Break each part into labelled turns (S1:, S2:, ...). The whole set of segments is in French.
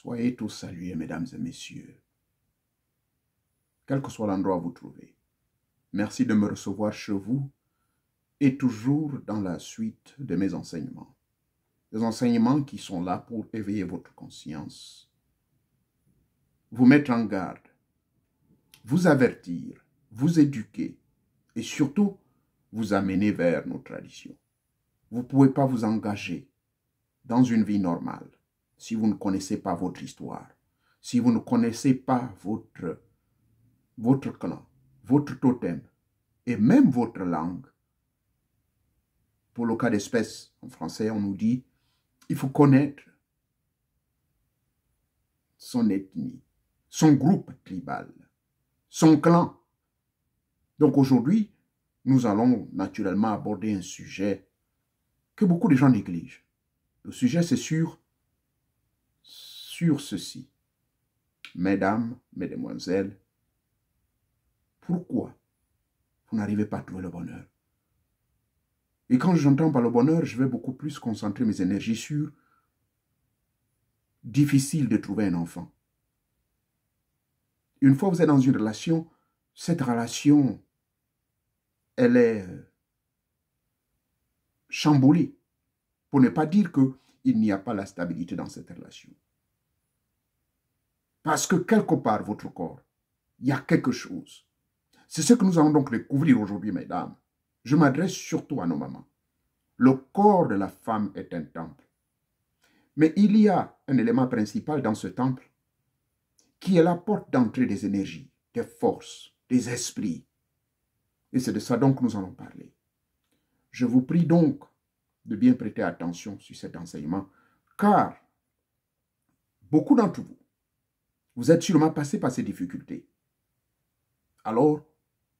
S1: Soyez tous salués, mesdames et messieurs, quel que soit l'endroit où vous trouvez. Merci de me recevoir chez vous et toujours dans la suite de mes enseignements. Des enseignements qui sont là pour éveiller votre conscience, vous mettre en garde, vous avertir, vous éduquer et surtout vous amener vers nos traditions. Vous ne pouvez pas vous engager dans une vie normale si vous ne connaissez pas votre histoire, si vous ne connaissez pas votre clan, votre totem et même votre langue. Pour le cas d'espèce, en français, on nous dit il faut connaître son ethnie, son groupe tribal, son clan. Donc aujourd'hui, nous allons naturellement aborder un sujet que beaucoup de gens négligent. Le sujet, c'est sur ceci. Mesdames, mesdemoiselles, pourquoi vous n'arrivez pas à trouver le bonheur? Et quand j'entends par le bonheur, je vais beaucoup plus concentrer mes énergies sur difficile de trouver un enfant. Une fois que vous êtes dans une relation, cette relation, elle est chamboulée. Pour ne pas dire qu'il n'y a pas la stabilité dans cette relation. Parce que quelque part, votre corps, il y a quelque chose. C'est ce que nous allons donc découvrir aujourd'hui, mesdames. Je m'adresse surtout à nos mamans. Le corps de la femme est un temple. Mais il y a un élément principal dans ce temple qui est la porte d'entrée des énergies, des forces, des esprits. Et c'est de ça donc que nous allons parler. Je vous prie donc de bien prêter attention sur cet enseignement, car beaucoup d'entre vous, vous êtes sûrement passés par ces difficultés. Alors,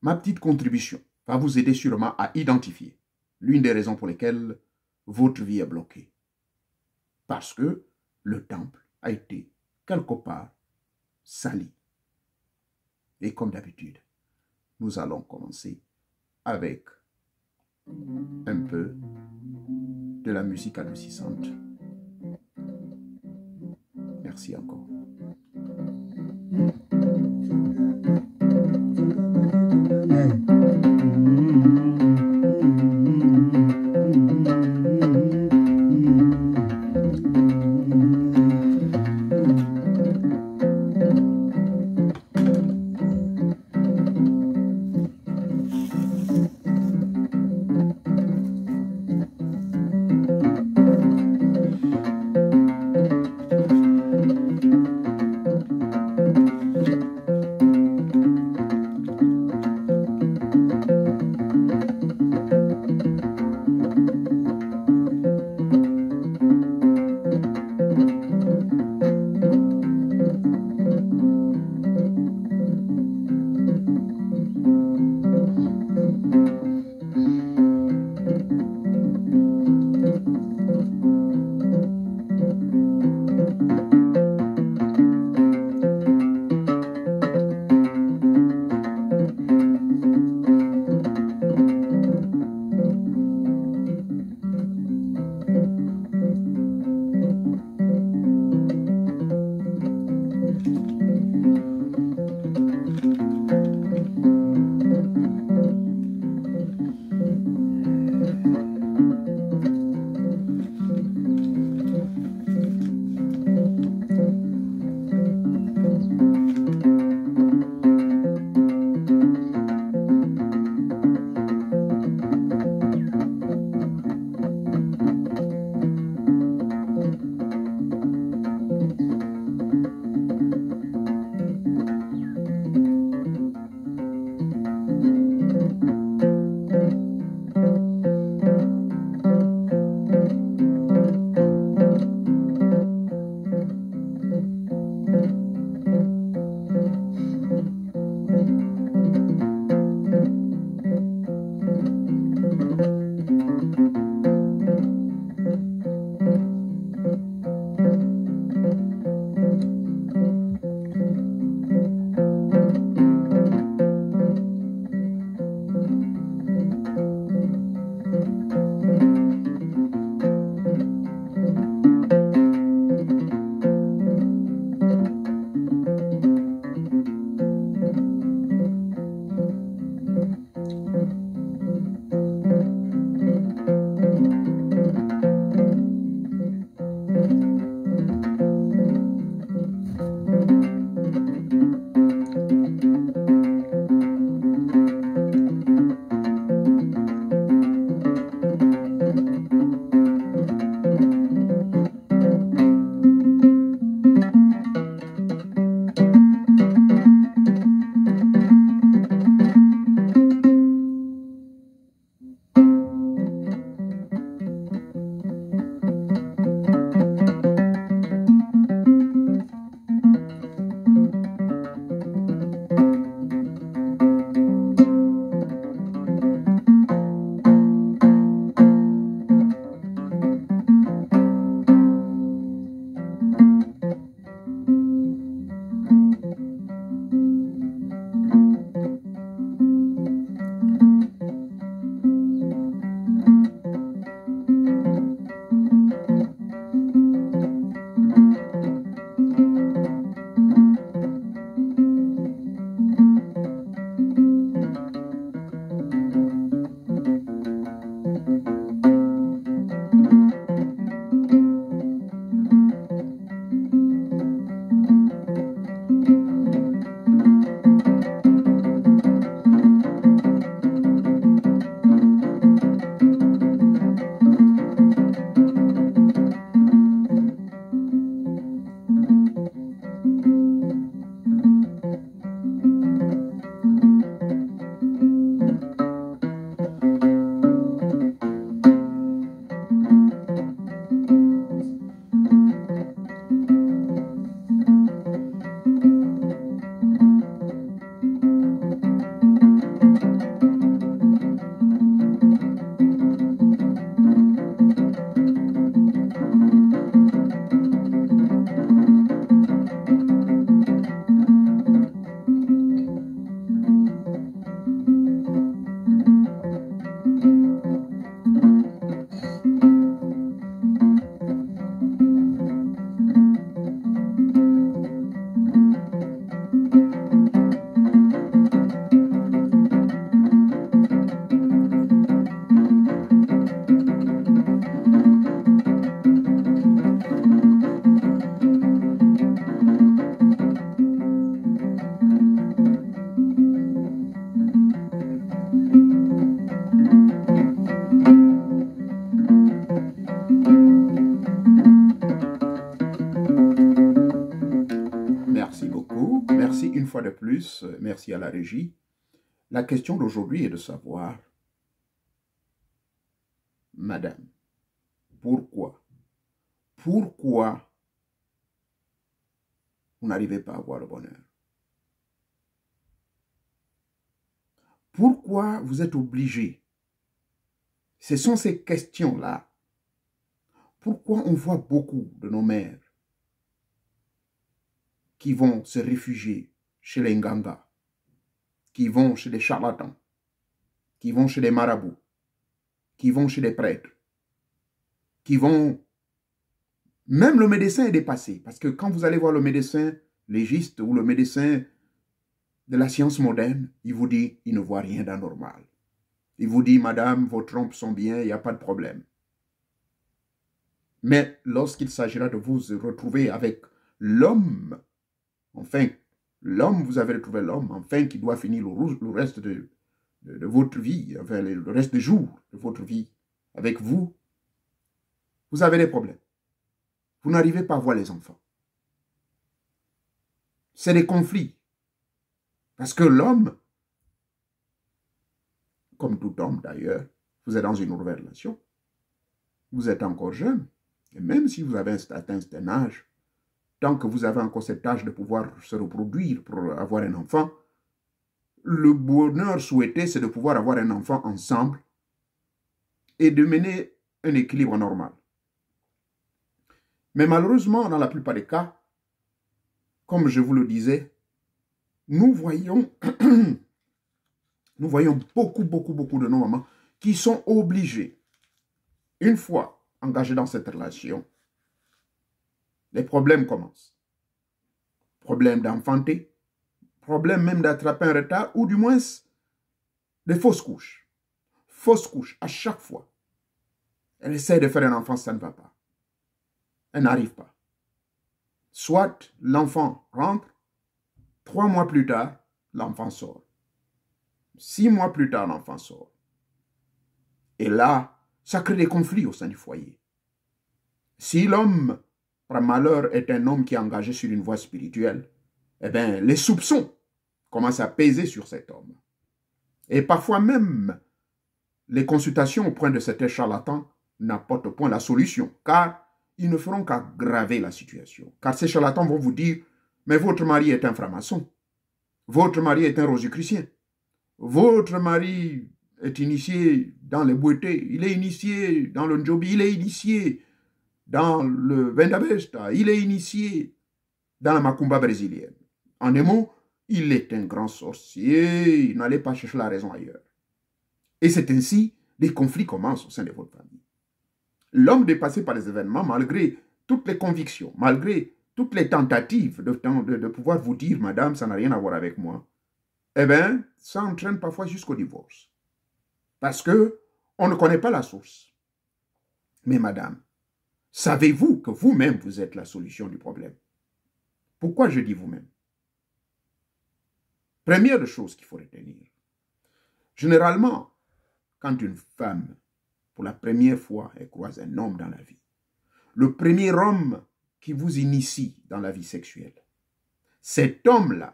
S1: ma petite contribution va vous aider sûrement à identifier l'une des raisons pour lesquelles votre vie est bloquée. Parce que le temple a été quelque part sali. Et comme d'habitude, nous allons commencer avec un peu de la musique adoucissante. Merci encore. de plus, merci à la régie. La question d'aujourd'hui est de savoir, madame, pourquoi vous n'arrivez pas à avoir le bonheur? Pourquoi vous êtes obligé? Ce sont ces questions-là. Pourquoi on voit beaucoup de nos mères qui vont se réfugier chez les Nganga, qui vont chez les charlatans, qui vont chez les marabouts, qui vont chez les prêtres, qui vont... Même le médecin est dépassé, parce que quand vous allez voir le médecin légiste ou le médecin de la science moderne, il vous dit, il ne voit rien d'anormal. Il vous dit, madame, vos trompes sont bien, il n'y a pas de problème. Mais lorsqu'il s'agira de vous retrouver avec l'homme, enfin, l'homme, vous avez retrouvé l'homme, enfin, qui doit finir le reste de votre vie, enfin, le reste des jours de votre vie avec vous, vous avez des problèmes. Vous n'arrivez pas à voir les enfants. C'est des conflits. Parce que l'homme, comme tout homme d'ailleurs, vous êtes dans une nouvelle relation, vous êtes encore jeune, et même si vous avez atteint un certain âge, tant que vous avez encore cet âge de pouvoir se reproduire pour avoir un enfant, le bonheur souhaité, c'est de pouvoir avoir un enfant ensemble et de mener un équilibre normal. Mais malheureusement, dans la plupart des cas, comme je vous le disais, nous voyons beaucoup de nos mamans qui sont obligées, une fois engagées dans cette relation, les problèmes commencent. Problème d'enfanter, problème même d'attraper un retard, ou du moins des fausses couches. Fausses couches, à chaque fois. Elle essaie de faire un enfant, ça ne va pas. Elle n'arrive pas. Soit l'enfant rentre, 3 mois plus tard, l'enfant sort. 6 mois plus tard, l'enfant sort. Et là, ça crée des conflits au sein du foyer. Si l'homme, par malheur, est un homme qui est engagé sur une voie spirituelle, eh bien, les soupçons commencent à peser sur cet homme. Et parfois même, les consultations auprès de certains charlatans n'apportent point la solution, car ils ne feront qu'aggraver la situation. Car ces charlatans vont vous dire, mais votre mari est un franc-maçon, votre mari est un rosicrucien, votre mari est initié dans les boités, il est initié dans le njobi, il est initié dans le vendabesta, il est initié dans la macumba brésilienne. En un mot, il est un grand sorcier, n'allez pas chercher la raison ailleurs. Et c'est ainsi, des conflits commencent au sein de votre famille. L'homme dépassé par les événements, malgré toutes les convictions, malgré toutes les tentatives de pouvoir vous dire, madame, ça n'a rien à voir avec moi, eh bien, ça entraîne parfois jusqu'au divorce. Parce que on ne connaît pas la source. Mais madame, savez-vous que vous-même, vous êtes la solution du problème? Pourquoi je dis vous-même? Première chose qu'il faut retenir. Généralement, quand une femme, pour la première fois, elle croise un homme dans la vie, le premier homme qui vous initie dans la vie sexuelle, cet homme-là,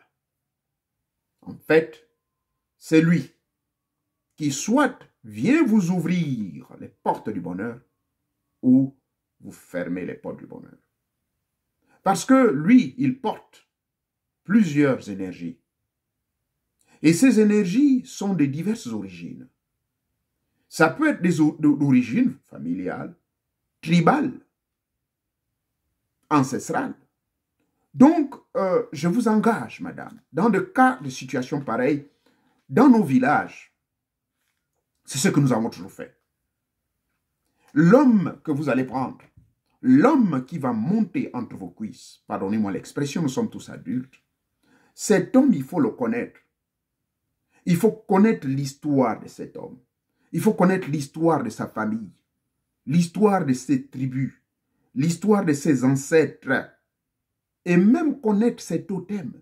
S1: en fait, c'est lui qui soit vient vous ouvrir les portes du bonheur ou vous fermez les portes du bonheur. Parce que lui, il porte plusieurs énergies. Et ces énergies sont de diverses origines. Ça peut être d'origine familiale, tribale, ancestrale. Donc, je vous engage, madame, dans des cas de situation pareille, dans nos villages, c'est ce que nous avons toujours fait. L'homme que vous allez prendre, l'homme qui va monter entre vos cuisses, pardonnez-moi l'expression, nous sommes tous adultes, cet homme, il faut le connaître. Il faut connaître l'histoire de cet homme. Il faut connaître l'histoire de sa famille, l'histoire de ses tribus, l'histoire de ses ancêtres, et même connaître ses totems.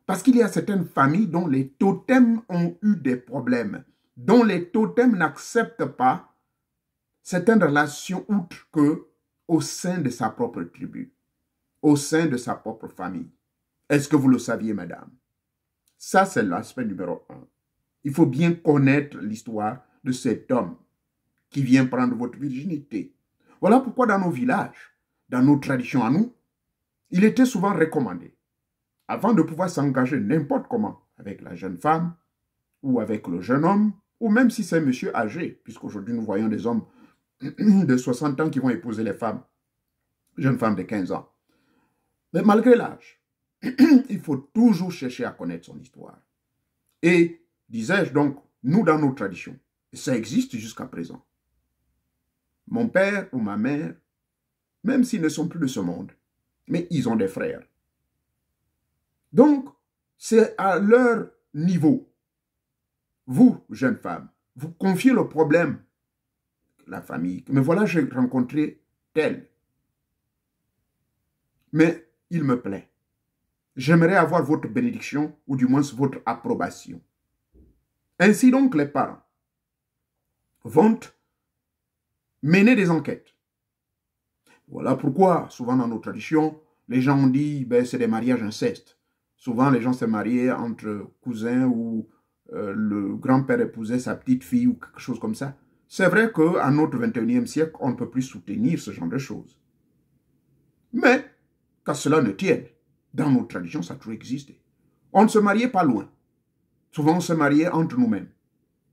S1: Parce qu'il y a certaines familles dont les totems ont eu des problèmes, dont les totems n'acceptent pas certaines relations outre que au sein de sa propre tribu, au sein de sa propre famille. Est-ce que vous le saviez, madame? Ça, c'est l'aspect numéro 1. Il faut bien connaître l'histoire de cet homme qui vient prendre votre virginité. Voilà pourquoi dans nos villages, dans nos traditions à nous, il était souvent recommandé, avant de pouvoir s'engager n'importe comment avec la jeune femme ou avec le jeune homme, ou même si c'est un monsieur âgé, puisqu'aujourd'hui nous voyons des hommes de 60 ans qui vont épouser les femmes, jeunes femmes de 15 ans. Mais malgré l'âge, il faut toujours chercher à connaître son histoire. Et, disais-je donc, nous dans nos traditions, ça existe jusqu'à présent. Mon père ou ma mère, même s'ils ne sont plus de ce monde, mais ils ont des frères. Donc, c'est à leur niveau, vous, jeune femme, vous confiez le problème, la famille. Mais voilà, j'ai rencontré tel. Mais il me plaît. J'aimerais avoir votre bénédiction ou du moins votre approbation. Ainsi donc, les parents vont mener des enquêtes. Voilà pourquoi, souvent dans nos traditions, les gens ont dit ben, c'est des mariages incestes. Souvent, les gens se mariaient entre cousins ou le grand-père épousait sa petite-fille ou quelque chose comme ça. C'est vrai qu'à notre 21e siècle, on ne peut plus soutenir ce genre de choses. Mais, qu'à cela ne tienne, dans nos traditions, ça a toujours existé. On ne se mariait pas loin. Souvent, on se mariait entre nous-mêmes.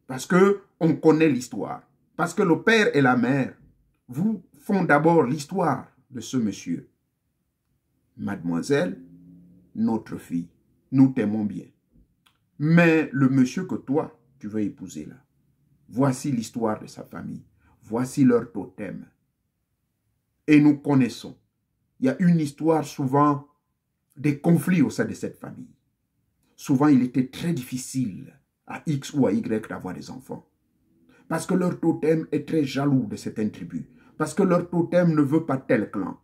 S1: Parce qu'on connaît l'histoire. Parce que le père et la mère vous font d'abord l'histoire de ce monsieur. Mademoiselle, notre fille, nous t'aimons bien. Mais le monsieur que toi, tu veux épouser là, voici l'histoire de sa famille. Voici leur totem. Et nous connaissons. Il y a une histoire souvent des conflits au sein de cette famille. Souvent, il était très difficile à X ou à Y d'avoir des enfants. Parce que leur totem est très jaloux de certaines tribus. Parce que leur totem ne veut pas tel clan.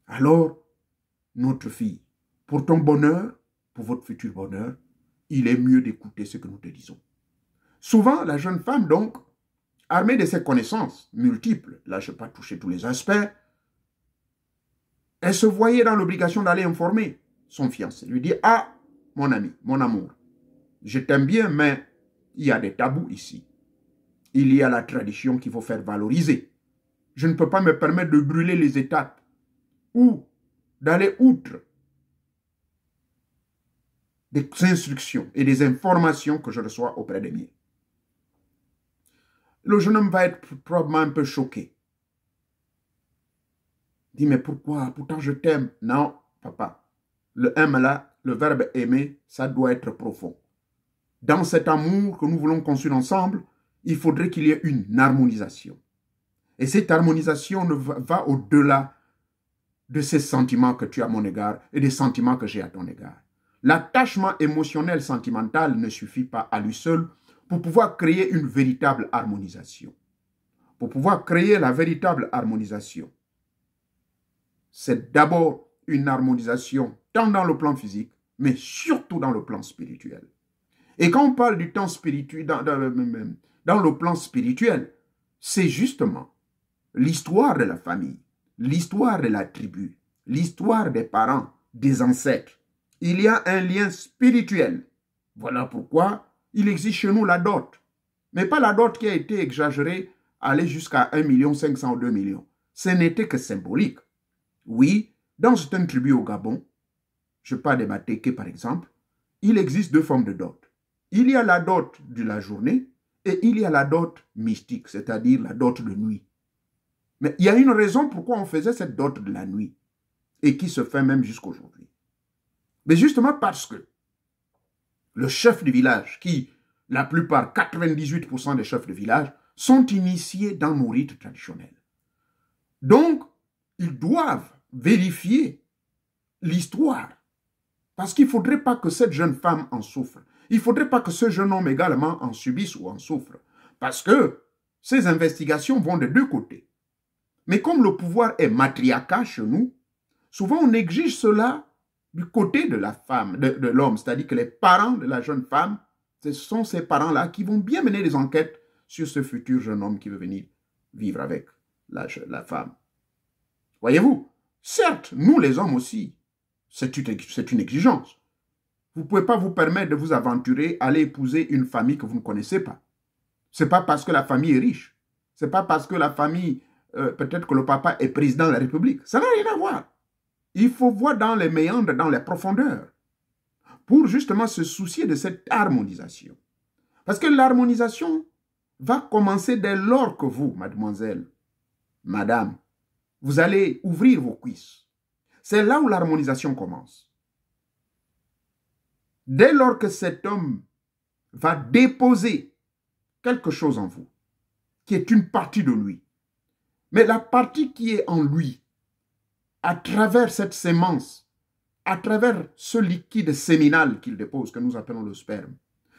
S1: Alors, notre fille, pour ton bonheur, pour votre futur bonheur, il est mieux d'écouter ce que nous te disons. Souvent, la jeune femme, donc, armée de ses connaissances multiples, là je ne vais pas toucher tous les aspects, elle se voyait dans l'obligation d'aller informer son fiancé. Lui dire, ah, mon ami, mon amour, je t'aime bien, mais il y a des tabous ici. Il y a la tradition qu'il faut faire valoriser. Je ne peux pas me permettre de brûler les étapes ou d'aller outre des instructions et des informations que je reçois auprès des miens. Le jeune homme va être probablement un peu choqué. Il dit, mais pourquoi? Pourtant je t'aime. Non, papa. Le aime là, le verbe aimer, ça doit être profond. Dans cet amour que nous voulons construire ensemble, il faudrait qu'il y ait une harmonisation. Et cette harmonisation va au-delà de ces sentiments que tu as à mon égard et des sentiments que j'ai à ton égard. L'attachement émotionnel sentimental ne suffit pas à lui seul pour pouvoir créer une véritable harmonisation. Pour pouvoir créer la véritable harmonisation, c'est d'abord une harmonisation tant dans le plan physique, mais surtout dans le plan spirituel. Et quand on parle du temps spirituel, dans le plan spirituel, c'est justement l'histoire de la famille, l'histoire de la tribu, l'histoire des parents, des ancêtres. Il y a un lien spirituel. Voilà pourquoi il existe chez nous la dot. Mais pas la dot qui a été exagérée, aller jusqu'à 1 500 000 ou 2 millions. Ce n'était que symbolique. Oui, dans certaines tribus au Gabon, je parle des Matéké par exemple, il existe deux formes de dot. Il y a la dot de la journée et il y a la dot mystique, c'est-à-dire la dot de nuit. Mais il y a une raison pourquoi on faisait cette dot de la nuit et qui se fait même jusqu'aujourd'hui. Mais justement parce que le chef du village, qui, la plupart, 98% des chefs de village, sont initiés dans nos rites traditionnels. Donc, ils doivent vérifier l'histoire. Parce qu'il ne faudrait pas que cette jeune femme en souffre. Il ne faudrait pas que ce jeune homme également en subisse ou en souffre. Parce que ces investigations vont de deux côtés. Mais comme le pouvoir est matriarcal chez nous, souvent on exige cela du côté de la femme, de l'homme. C'est-à-dire que les parents de la jeune femme, ce sont ces parents-là qui vont bien mener des enquêtes sur ce futur jeune homme qui veut venir vivre avec la femme. Voyez-vous, certes, nous les hommes aussi, c'est une exigence. Vous ne pouvez pas vous permettre de vous aventurer, aller épouser une famille que vous ne connaissez pas. Ce n'est pas parce que la famille est riche. Ce n'est pas parce que la famille, peut-être que le papa est président de la République. Ça n'a rien à voir. Il faut voir dans les méandres, dans les profondeurs, pour justement se soucier de cette harmonisation. Parce que l'harmonisation va commencer dès lors que vous, mademoiselle, madame, vous allez ouvrir vos cuisses. C'est là où l'harmonisation commence. Dès lors que cet homme va déposer quelque chose en vous, qui est une partie de lui, mais la partie qui est en lui, à travers cette sémence, à travers ce liquide séminal qu'il dépose, que nous appelons le sperme,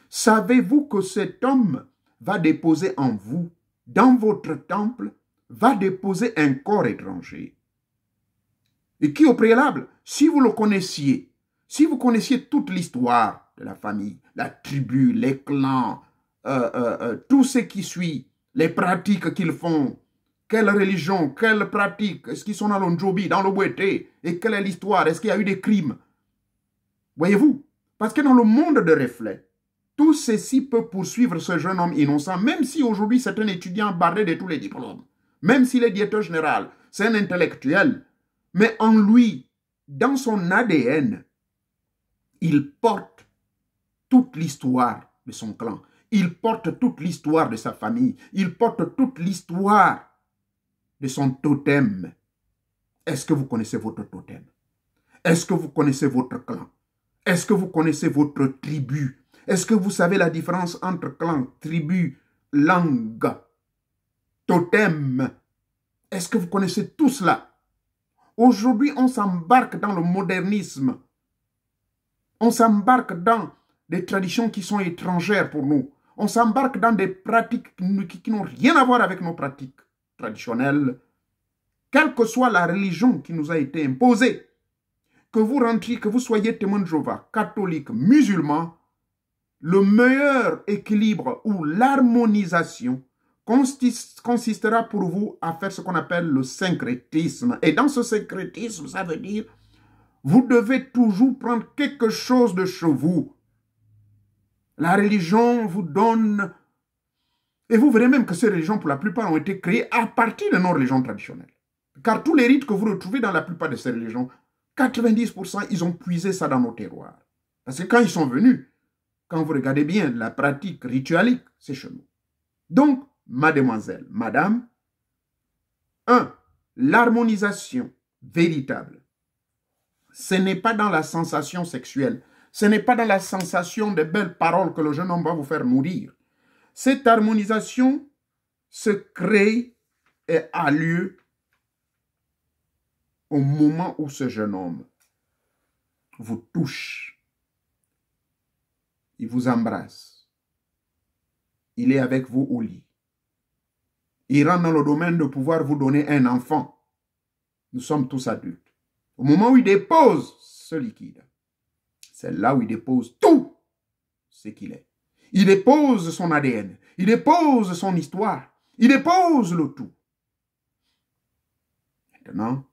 S1: savez-vous que cet homme va déposer en vous, dans votre temple, va déposer un corps étranger. Et qui au préalable, si vous le connaissiez, si vous connaissiez toute l'histoire de la famille, la tribu, les clans, tout ce qui suit, les pratiques qu'ils font, quelle religion, quelle pratique, est-ce qu'ils sont dans l'Ondjobi, dans le Bouété, et quelle est l'histoire, est-ce qu'il y a eu des crimes? Voyez-vous, parce que dans le monde de reflets, tout ceci peut poursuivre ce jeune homme innocent, même si aujourd'hui c'est un étudiant barré de tous les diplômes, même s'il est directeur général, c'est un intellectuel, mais en lui, dans son ADN, il porte toute l'histoire de son clan, il porte toute l'histoire de sa famille, il porte toute l'histoire de son totem. Est-ce que vous connaissez votre totem? Est-ce que vous connaissez votre clan? Est-ce que vous connaissez votre tribu? Est-ce que vous savez la différence entre clan, tribu, langue, totem? Est-ce que vous connaissez tout cela? Aujourd'hui, on s'embarque dans le modernisme. On s'embarque dans des traditions qui sont étrangères pour nous. On s'embarque dans des pratiques qui n'ont rien à voir avec nos pratiques traditionnelles. Quelle que soit la religion qui nous a été imposée, que vous rentriez, que vous soyez témoin de Jéhovah, catholique, musulman, le meilleur équilibre ou l'harmonisation consistera pour vous à faire ce qu'on appelle le syncrétisme. Et dans ce syncrétisme, ça veut dire, vous devez toujours prendre quelque chose de chez vous. La religion vous donne, et vous verrez même que ces religions, pour la plupart, ont été créées à partir de nos religions traditionnelles. Car tous les rites que vous retrouvez dans la plupart de ces religions, 90%, ils ont puisé ça dans nos terroirs. Parce que quand ils sont venus, quand vous regardez bien la pratique ritualique, c'est chez nous. Donc, mademoiselle, madame, 1. L'harmonisation véritable. Ce n'est pas dans la sensation sexuelle. Ce n'est pas dans la sensation des belles paroles que le jeune homme va vous faire mourir. Cette harmonisation se crée et a lieu au moment où ce jeune homme vous touche. Il vous embrasse. Il est avec vous au lit. Il rentre dans le domaine de pouvoir vous donner un enfant. Nous sommes tous adultes. Au moment où il dépose ce liquide, c'est là où il dépose tout ce qu'il est. Il dépose son ADN. Il dépose son histoire. Il dépose le tout. Maintenant,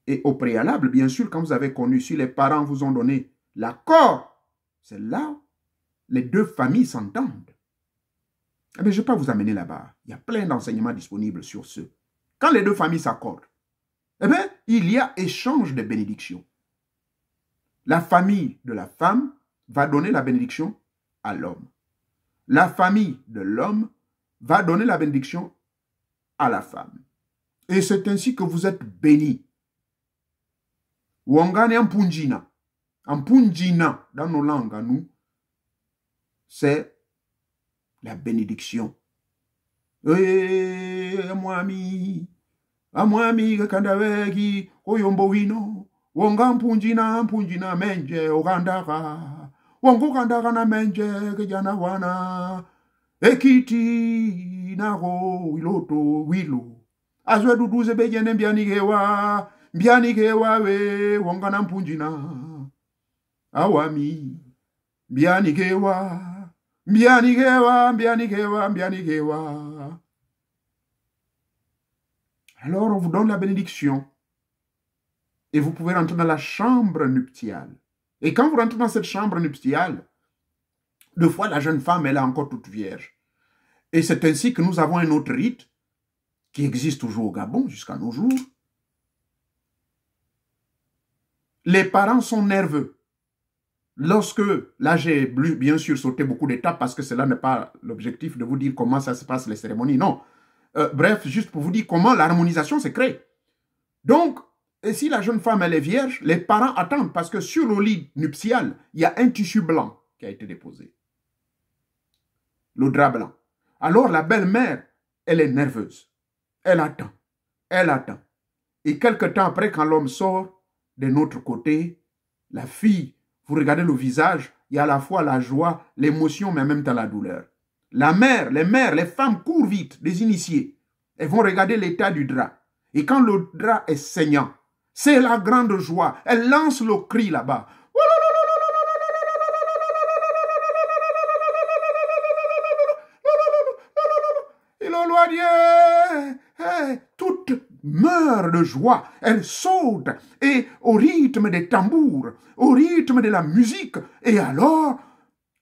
S1: et au préalable, bien sûr, quand vous avez connu, si les parents vous ont donné l'accord, c'est là où les deux familles s'entendent. Eh bien, je ne vais pas vous amener là-bas. Il y a plein d'enseignements disponibles sur ce. Quand les deux familles s'accordent, eh bien, il y a échange de bénédictions. La famille de la femme va donner la bénédiction à l'homme. La famille de l'homme va donner la bénédiction à la femme. Et c'est ainsi que vous êtes bénis. Wangane Ampunjina. Ampunjina, dans nos langues à nous, c'est la bénédiction. Amwami, kandawegi, oyombo wino, wonga ampunjina, menje, ogandaka, wongo kandaka na menje, kejana wana, ekiti, nago, wiloto, wilo. Azwe duduze bejene mbianikewa we, wonga na ampunjina, awami, mbianikewa. Alors on vous donne la bénédiction et vous pouvez rentrer dans la chambre nuptiale. Et quand vous rentrez dans cette chambre nuptiale, deux fois la jeune femme, elle est encore toute vierge. Et c'est ainsi que nous avons un autre rite qui existe toujours au Gabon jusqu'à nos jours. Les parents sont nerveux. Lorsque, là j'ai bien sûr sauté beaucoup d'étapes parce que cela n'est pas l'objectif de vous dire comment ça se passe les cérémonies, non. Bref, juste pour vous dire comment l'harmonisation se crée. Donc, et si la jeune femme elle est vierge, les parents attendent parce que sur le lit nuptial, il y a un tissu blanc qui a été déposé. Le drap blanc. Alors la belle-mère, elle est nerveuse. Elle attend. Elle attend. Et quelque temps après, quand l'homme sort, de notre côté, la fille, vous regardez le visage, il y a à la fois la joie, l'émotion, mais en même temps la douleur. La mère, les femmes courent vite, les initiés. Elles vont regarder l'état du drap. Et quand le drap est saignant, c'est la grande joie. Elle lance le cri là-bas. Et le loyer, toutes meurent de joie. Elles sautent et au rythme des tambours, au rythme de la musique. Et alors,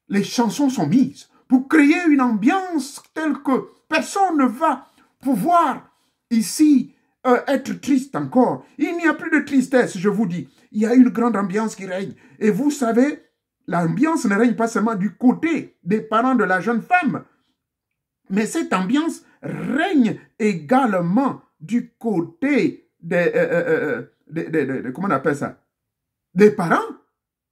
S1: les chansons sont mises pour créer une ambiance telle que personne ne va pouvoir ici être triste encore. Il n'y a plus de tristesse, je vous dis. Il y a une grande ambiance qui règne. Et vous savez, l'ambiance ne règne pas seulement du côté des parents de la jeune femme, mais cette ambiance règne également du côté comment on appelle ça? Des parents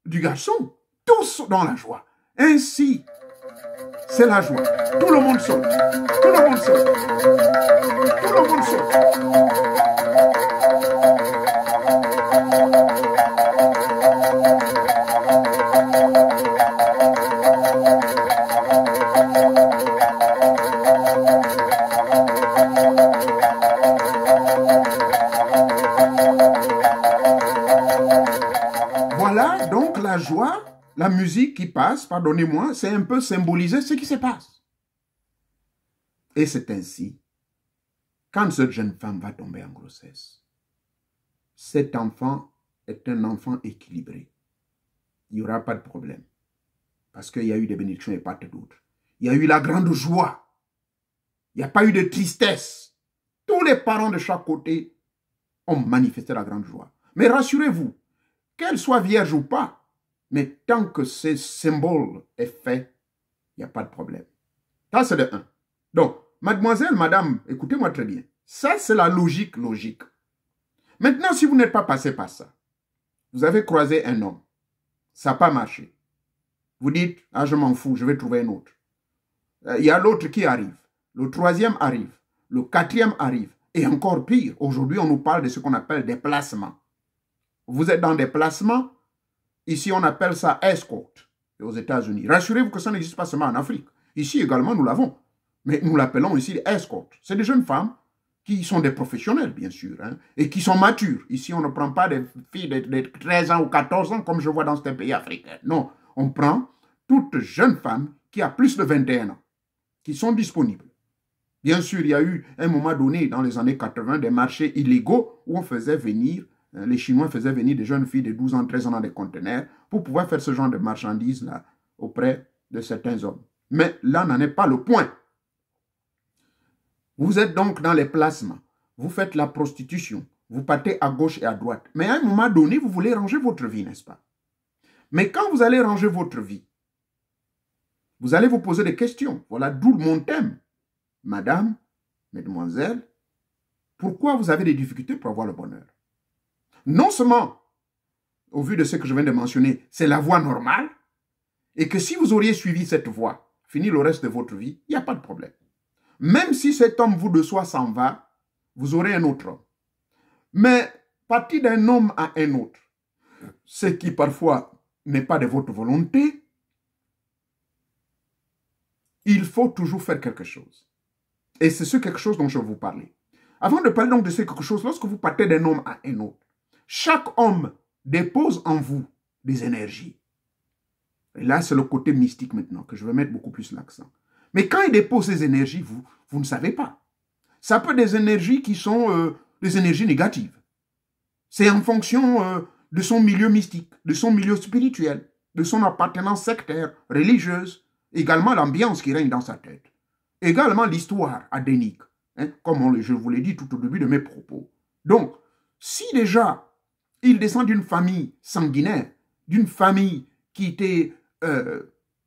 S1: du garçon. Tous dans la joie. Ainsi, c'est la joie. Tout le monde saute. Tout le monde saute. Tout le monde saute. Voilà donc la joie, la musique qui passe, pardonnez-moi, c'est un peu symboliser ce qui se passe. Et c'est ainsi, quand cette jeune femme va tomber en grossesse, cet enfant est un enfant équilibré. Il n'y aura pas de problème. Parce qu'il y a eu des bénédictions et pas d'autres. Il y a eu la grande joie. Il n'y a pas eu de tristesse. Tous les parents de chaque côté ont manifesté la grande joie. Mais rassurez-vous, qu'elle soit vierge ou pas, mais tant que ce symbole est fait, il n'y a pas de problème. Ça, c'est de 1. Donc, mademoiselle, madame, écoutez-moi très bien. Ça, c'est la logique. Maintenant, si vous n'êtes pas passé par ça, vous avez croisé un homme, ça n'a pas marché. Vous dites, ah, je m'en fous, je vais trouver un autre. Il y a l'autre qui arrive. Le troisième arrive. Le quatrième arrive. Et encore pire, aujourd'hui, on nous parle de ce qu'on appelle des placements. Vous êtes dans des placements, ici on appelle ça escort aux États-Unis. Rassurez-vous que ça n'existe pas seulement en Afrique. Ici également nous l'avons, mais nous l'appelons ici escort. C'est des jeunes femmes qui sont des professionnels bien sûr, hein, et qui sont matures. Ici on ne prend pas des filles de 13 ans ou 14 ans comme je vois dans certains pays africains. Non, on prend toute jeune femme qui a plus de 21 ans, qui sont disponibles. Bien sûr, il y a eu un moment donné dans les années 80 des marchés illégaux où on faisait venir les Chinois faisaient venir des jeunes filles de 12 ans, 13 ans dans des conteneurs pour pouvoir faire ce genre de marchandises-là auprès de certains hommes. Mais là n'en est pas le point. Vous êtes donc dans les placements. Vous faites la prostitution. Vous partez à gauche et à droite. Mais à un moment donné, vous voulez ranger votre vie, n'est-ce pas? Mais quand vous allez ranger votre vie, vous allez vous poser des questions. Voilà d'où mon thème. Madame, mesdemoiselles, pourquoi vous avez des difficultés pour avoir le bonheur? Non seulement, au vu de ce que je viens de mentionner, c'est la voie normale, et que si vous auriez suivi cette voie, fini le reste de votre vie, il n'y a pas de problème. Même si cet homme vous de soi s'en va, vous aurez un autre homme. Mais partir d'un homme à un autre, ce qui parfois n'est pas de votre volonté, il faut toujours faire quelque chose. Et c'est ce quelque chose dont je vais vous parler. Avant de parler donc de ce quelque chose, lorsque vous partez d'un homme à un autre, chaque homme dépose en vous des énergies. Et là, c'est le côté mystique maintenant, que je vais mettre beaucoup plus l'accent. Mais quand il dépose ces énergies, vous ne savez pas. Ça peut être des énergies qui sont des énergies négatives. C'est en fonction de son milieu mystique, de son milieu spirituel, de son appartenance sectaire, religieuse, également l'ambiance qui règne dans sa tête, également l'histoire adénique, hein, comme je vous l'ai dit tout au début de mes propos. Donc, si déjà il descend d'une famille sanguinaire, d'une famille qui était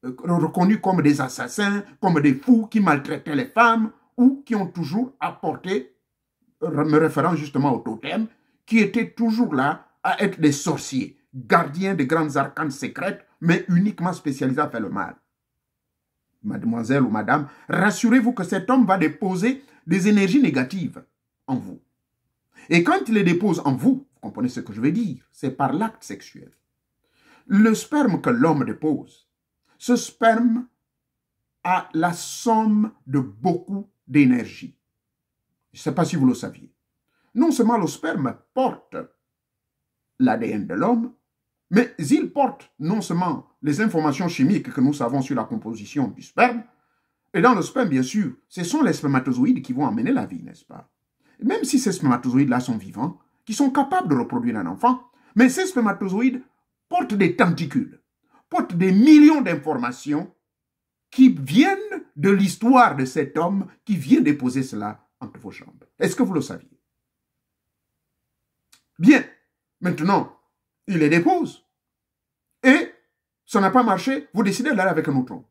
S1: reconnue comme des assassins, comme des fous qui maltraitaient les femmes, ou qui ont toujours apporté, me référant justement au totem, qui étaient toujours là à être des sorciers, gardiens de grandes arcanes secrètes, mais uniquement spécialisés à faire le mal. Mademoiselle ou madame, rassurez-vous que cet homme va déposer des énergies négatives en vous. Et quand il les dépose en vous, vous comprenez ce que je veux dire, c'est par l'acte sexuel. Le sperme que l'homme dépose, ce sperme a la somme de beaucoup d'énergie. Je ne sais pas si vous le saviez. Non seulement le sperme porte l'ADN de l'homme, mais il porte non seulement les informations chimiques que nous savons sur la composition du sperme, et dans le sperme, bien sûr, ce sont les spermatozoïdes qui vont amener la vie, n'est-ce pas? Et même si ces spermatozoïdes-là sont vivants, qui sont capables de reproduire un enfant, mais ces spermatozoïdes portent des tentacules, portent des millions d'informations qui viennent de l'histoire de cet homme qui vient déposer cela entre vos jambes. Est-ce que vous le saviez? Bien, maintenant, il les dépose. Et ça n'a pas marché, vous décidez d'aller avec un autre homme.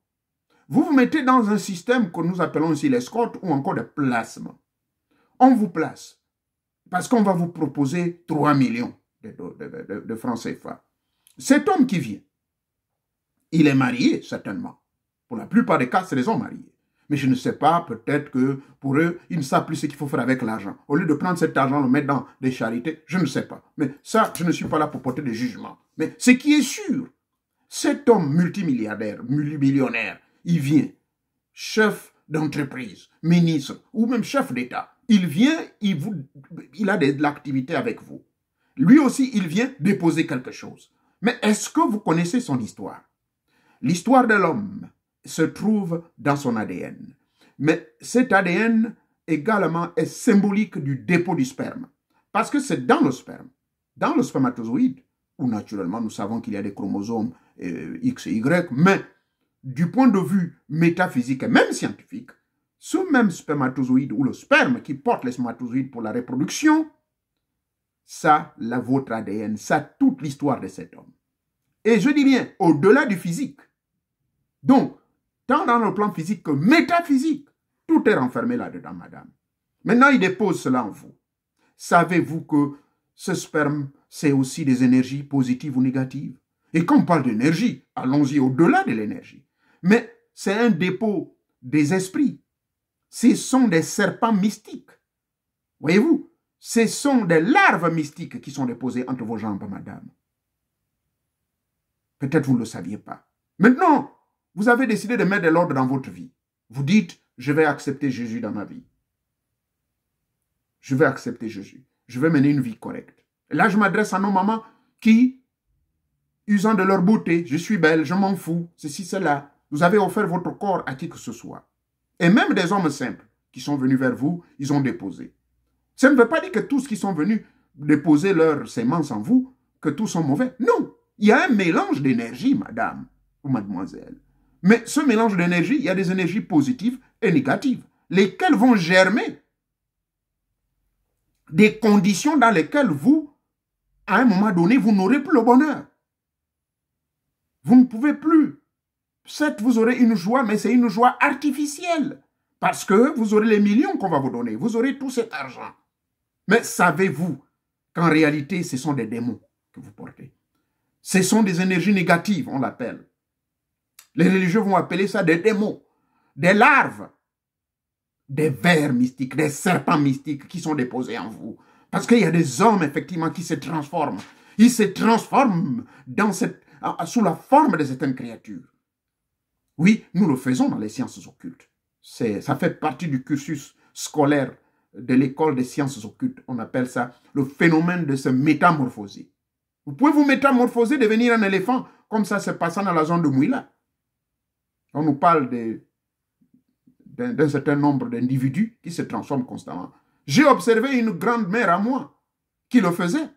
S1: Vous vous mettez dans un système que nous appelons ici l'escorte ou encore de placement. On vous place parce qu'on va vous proposer 3 millions de francs CFA. Cet homme qui vient, il est marié certainement. Pour la plupart des cas, c'est des hommes mariés. Mais je ne sais pas, peut-être que pour eux, ils ne savent plus ce qu'il faut faire avec l'argent. Au lieu de prendre cet argent, le mettre dans des charités, je ne sais pas. Mais ça, je ne suis pas là pour porter des jugements. Mais ce qui est sûr, cet homme multimilliardaire, multimillionnaire, il vient, chef d'entreprise, ministre ou même chef d'État. Il vient, il a de l'activité avec vous. Lui aussi, il vient déposer quelque chose. Mais est-ce que vous connaissez son histoire? L'histoire de l'homme se trouve dans son ADN. Mais cet ADN également est symbolique du dépôt du sperme. Parce que c'est dans le spermatozoïde, où naturellement nous savons qu'il y a des chromosomes X et Y, mais du point de vue métaphysique et même scientifique, ce même spermatozoïde ou le sperme qui porte les spermatozoïdes pour la reproduction, ça, votre ADN, ça toute l'histoire de cet homme. Et je dis bien, au-delà du physique. Donc, tant dans le plan physique que métaphysique, tout est renfermé là-dedans, madame. Maintenant, il dépose cela en vous. Savez-vous que ce sperme, c'est aussi des énergies positives ou négatives? Et quand on parle d'énergie, allons-y au-delà de l'énergie. Mais c'est un dépôt des esprits. Ce sont des serpents mystiques. Voyez-vous, ce sont des larves mystiques qui sont déposées entre vos jambes, madame. Peut-être vous ne le saviez pas. Maintenant, vous avez décidé de mettre de l'ordre dans votre vie. Vous dites, je vais accepter Jésus dans ma vie. Je vais accepter Jésus. Je vais mener une vie correcte. Et là, je m'adresse à nos mamans qui, usant de leur beauté, je suis belle, je m'en fous, ceci, cela. Vous avez offert votre corps à qui que ce soit. Et même des hommes simples qui sont venus vers vous, ils ont déposé. Ça ne veut pas dire que tous qui sont venus déposer leurs sémences en vous, que tous sont mauvais. Non, il y a un mélange d'énergie, madame ou mademoiselle. Mais ce mélange d'énergie, il y a des énergies positives et négatives, lesquelles vont germer des conditions dans lesquelles vous, à un moment donné, vous n'aurez plus le bonheur. Vous ne pouvez plus. Certes, vous aurez une joie, mais c'est une joie artificielle. Parce que vous aurez les millions qu'on va vous donner. Vous aurez tout cet argent. Mais savez-vous qu'en réalité, ce sont des démons que vous portez. Ce sont des énergies négatives, on l'appelle. Les religieux vont appeler ça des démons, des larves, des vers mystiques, des serpents mystiques qui sont déposés en vous. Parce qu'il y a des hommes, effectivement, qui se transforment. Ils se transforment sous la forme de certaines créatures. Oui, nous le faisons dans les sciences occultes. Ça fait partie du cursus scolaire de l'école des sciences occultes. On appelle ça le phénomène de se métamorphoser. Vous pouvez vous métamorphoser, devenir un éléphant, comme ça se passant dans la zone de Mouila. On nous parle d'un certain nombre d'individus qui se transforment constamment. J'ai observé une grande-mère à moi qui le faisait.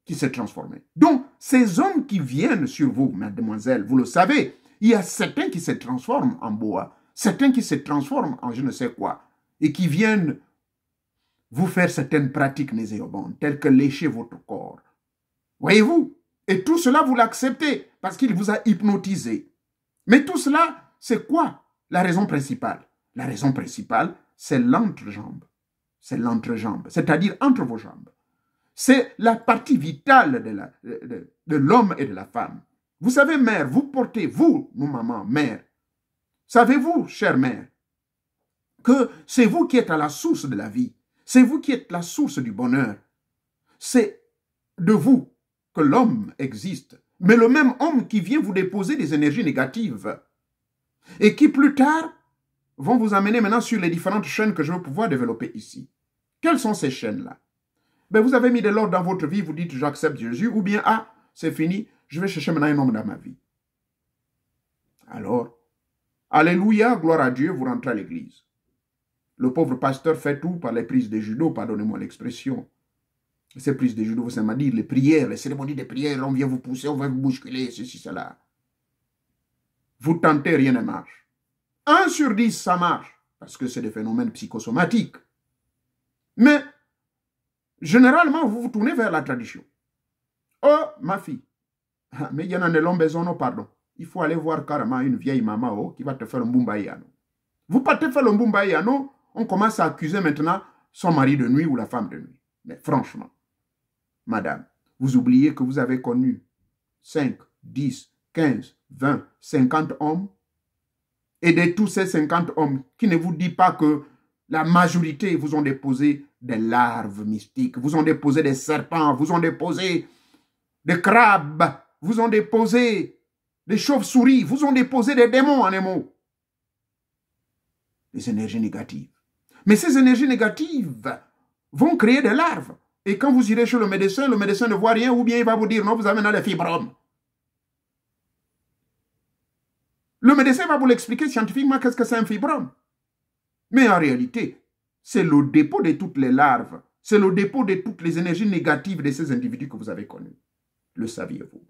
S1: qui s'est transformé. Donc, ces hommes qui viennent sur vous, mademoiselle, vous le savez, il y a certains qui se transforment en boa, certains qui se transforment en je ne sais quoi, et qui viennent vous faire certaines pratiques néséobondes, telles que lécher votre corps. Voyez-vous? Et tout cela, vous l'acceptez, parce qu'il vous a hypnotisé. Mais tout cela, c'est quoi la raison principale? La raison principale, c'est l'entrejambe. C'est l'entrejambe, c'est-à-dire entre vos jambes. C'est la partie vitale de l'homme et de la femme. Vous savez, mère, vous portez, vous, nos mamans, mère, savez-vous, chère mère, que c'est vous qui êtes à la source de la vie. C'est vous qui êtes la source du bonheur. C'est de vous que l'homme existe. Mais le même homme qui vient vous déposer des énergies négatives et qui plus tard vont vous amener maintenant sur les différentes chaînes que je vais pouvoir développer ici. Quelles sont ces chaînes-là? Ben, vous avez mis de l'ordre dans votre vie, vous dites j'accepte Jésus, ou bien ah, c'est fini, je vais chercher maintenant un homme dans ma vie. Alors, alléluia, gloire à Dieu, vous rentrez à l'église. Le pauvre pasteur fait tout par les prises de judo, pardonnez-moi l'expression. Ces prises de judo, ça m'a dit, les prières, les cérémonies de prières, on vient vous pousser, on va vous bousculer, ceci, cela. Vous tentez, rien ne marche. 1 sur 10, ça marche, parce que c'est des phénomènes psychosomatiques. Mais, généralement, vous vous tournez vers la tradition. Oh, ma fille, mais il y en a de l'homme besoin, pardon. Il faut aller voir carrément une vieille maman oh, qui va te faire un Mbumbaïano. Vous partez faire le Mbumbaïano, on commence à accuser maintenant son mari de nuit ou la femme de nuit. Mais franchement, madame, vous oubliez que vous avez connu 5, 10, 15, 20, 50 hommes. Et de tous ces 50 hommes, qui ne vous dit pas que la majorité vous ont déposé des larves mystiques, vous ont déposé des serpents, vous ont déposé des crabes, vous ont déposé des chauves-souris, vous ont déposé des démons en un mot. Des énergies négatives. Mais ces énergies négatives vont créer des larves. Et quand vous irez chez le médecin ne voit rien, ou bien il va vous dire non, vous avez dans les fibromes. Le médecin va vous l'expliquer scientifiquement qu'est-ce que c'est un fibrome. Mais en réalité, c'est le dépôt de toutes les larves, c'est le dépôt de toutes les énergies négatives de ces individus que vous avez connus. Le saviez-vous?